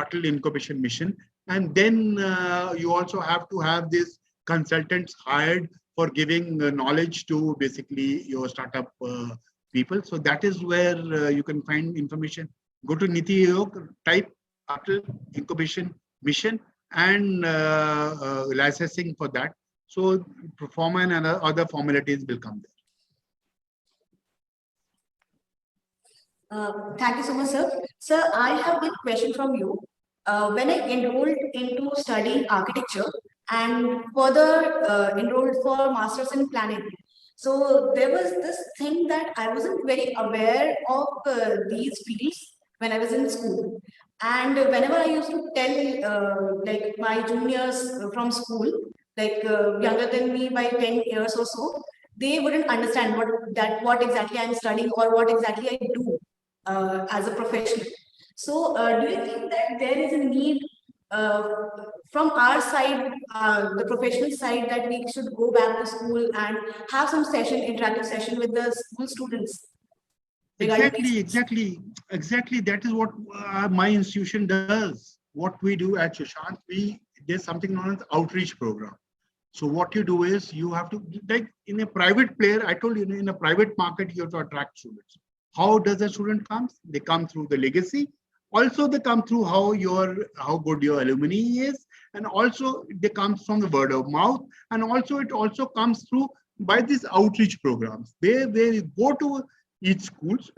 S1: Atal Incubation mission. And then you also have to have these consultants hired for giving knowledge to basically your startup people. So that is where you can find information. Go to Niti Aayog, type Atal Incubation Mission and licensing for that. So performa and other formalities will come there.
S3: Thank you so much, sir. Sir, I have one question from you. When I enrolled into studying architecture and further enrolled for masters in planning, so there was this thing that I wasn't very aware of these fields when I was in school. And whenever I used to tell like my juniors from school, like younger than me by 10 years or so, they wouldn't understand what exactly I'm studying or what exactly I do as a professional. So do you think that there is a need from our side, the professional side, that we should go back to school and have some interactive session with the school students?
S1: Exactly. That is what my institution does. What we do at Sushant, there's something known as outreach program. So what you do is you have to, like in a private player, I told you, in a private market, you have to attract students. How does a student come? They come through the legacy. Also, they come through how good your alumni is, and also they come from the word of mouth, and also it also comes through by these outreach programs. They go to each schools.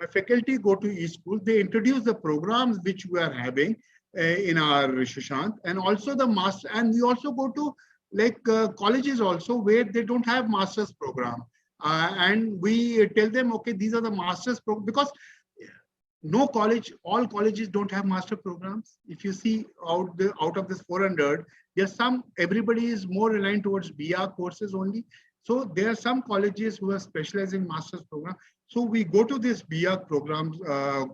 S1: My faculty go to each school. They introduce the programs which we are having in our Sushant, and also the master. And we also go to like colleges also where they don't have master's program, and we tell them, okay, these are the master's program, because all colleges don't have master programs. If you see out of this 400, there's everybody is more aligned towards BR courses only. So there are some colleges who are specializing in master's program. So we go to these BR programs,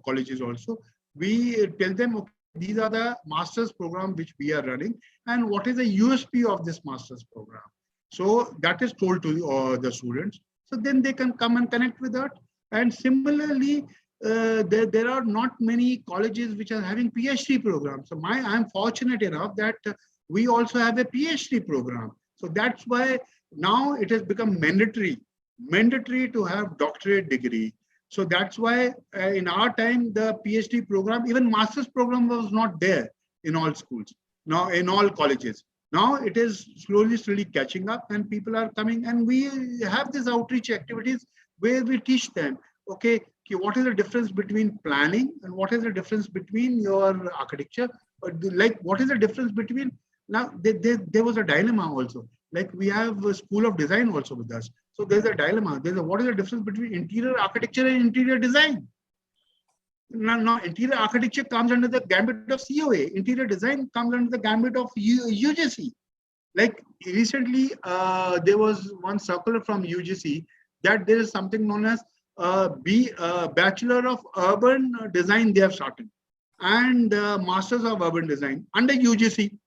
S1: colleges also. We tell them, okay, these are the master's program which we are running, and what is the USP of this master's program. So that is told to the students. So then they can come and connect with that. And similarly, there are not many colleges which are having PhD programs. So I'm fortunate enough that we also have a PhD program. So that's why now it has become mandatory to have doctorate degree. So that's why in our time, the PhD program, even master's program was not there in all schools, now in all colleges. Now it is slowly catching up and people are coming, and we have these outreach activities where we teach them, okay, what is the difference between planning and what is the difference between your architecture? Or like, what is the difference between, now there was a dilemma also. Like we have a school of design also with us. So there's a dilemma. What is the difference between interior architecture and interior design? Now, interior architecture comes under the gambit of COA. Interior design comes under the gambit of UGC. Like recently, there was one circular from UGC that there is something known as Bachelor of Urban Design they have started, and Masters of Urban Design under UGC.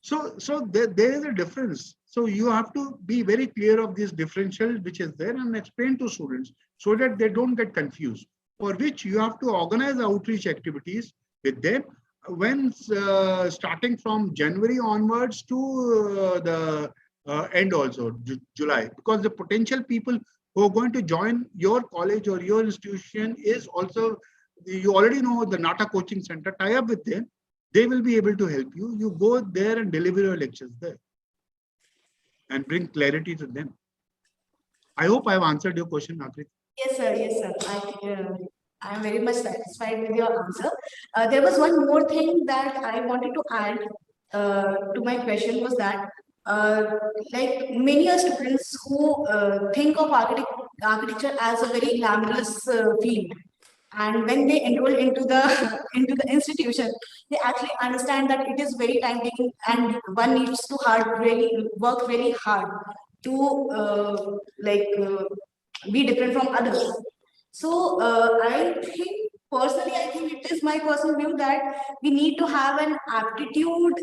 S1: So there is a difference. So you have to be very clear of this differential which is there and explain to students so that they don't get confused. For which you have to organize outreach activities with them when starting from January onwards to the end also, July, because the potential people who are going to join your college or your institution is also, you already know the NATA coaching center, tie up with them. They will be able to help you. You go there and deliver your lectures there and bring clarity to them. I hope I've answered your question, Akrit.
S3: Yes, sir. Yes, sir. I am very much satisfied with your answer. There was one more thing that I wanted to add to my question was that, like many students who think of architecture as a very glamorous field, and when they enroll into the into the institution, they actually understand that it is very time taking and one needs to work really hard to be different from others. So I think it is my personal view that we need to have an aptitude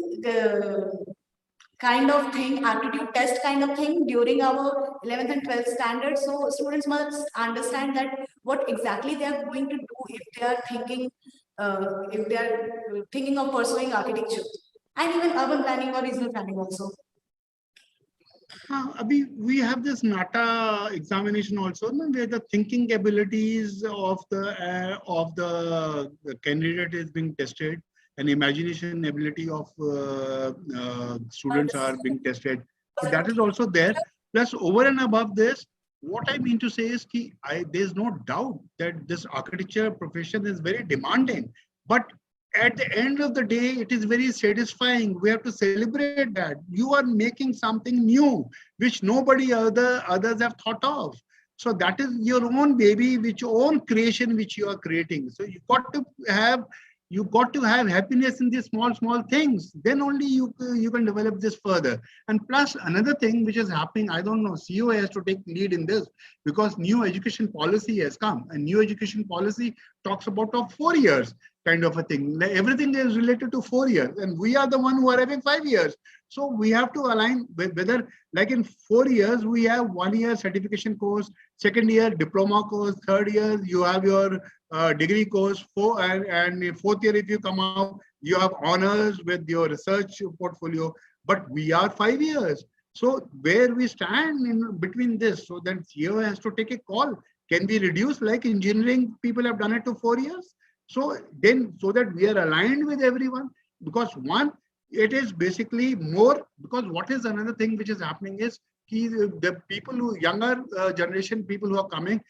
S3: kind of thing, aptitude test kind of thing during our 11th and 12th standards. So students must understand that what exactly they are going to do if they are thinking of pursuing architecture and even urban planning or regional planning also.
S1: We have this NATA examination also, where the thinking abilities of the candidate is being tested, and imagination ability of students are being tested. So that is also there. Plus, over and above this, what I mean to say is there's no doubt that this architecture profession is very demanding, but at the end of the day, it is very satisfying. We have to celebrate that. You are making something new, which nobody others have thought of. So that is your own baby, your own creation, which you are creating. So you got to have happiness in these small things. Then only you can develop this further. And plus another thing which is happening, I don't know, COA has to take lead in this, because new education policy has come, and new education policy talks about 4 years kind of a thing. Everything is related to 4 years, and we are the one who are having 5 years. So we have to align with whether, like in 4 years, we have 1 year certification course, second year diploma course, third year you have your degree course, and fourth year if you come out, you have honors with your research portfolio. But we are 5 years. So where we stand in between this, so then CEO has to take a call. Can we reduce, like engineering people have done it to 4 years? So that we are aligned with everyone, because one, it is basically more, because what is another thing which is happening is the people who, younger generation people who are coming,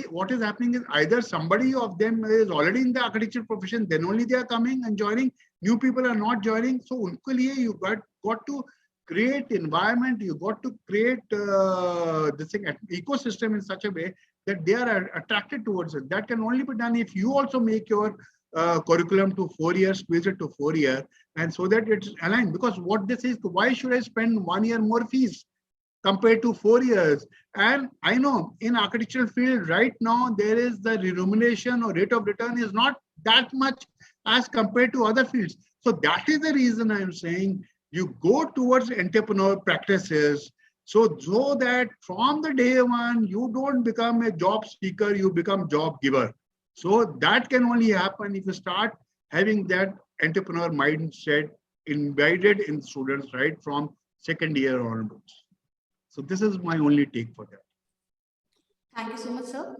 S1: what is happening is either somebody of them is already in the architecture profession, then only they are coming and joining. New people are not joining. So unke liye you got to create environment, you got to create this thing, ecosystem in such a way that they are attracted towards it. That can only be done if you also make your curriculum to 4 years, squeeze it to 4 years, and so that it's aligned. Because what this is, why should I spend 1 year more fees compared to 4 years? And I know in architectural field right now, there is the remuneration or rate of return is not that much as compared to other fields. So that is the reason I am saying you go towards entrepreneur practices, so that from the day one, you don't become a job seeker, you become job giver. So that can only happen if you start having that entrepreneur mindset embedded in students right from second year onwards. So this is my only take for that.
S3: Thank you so much, sir.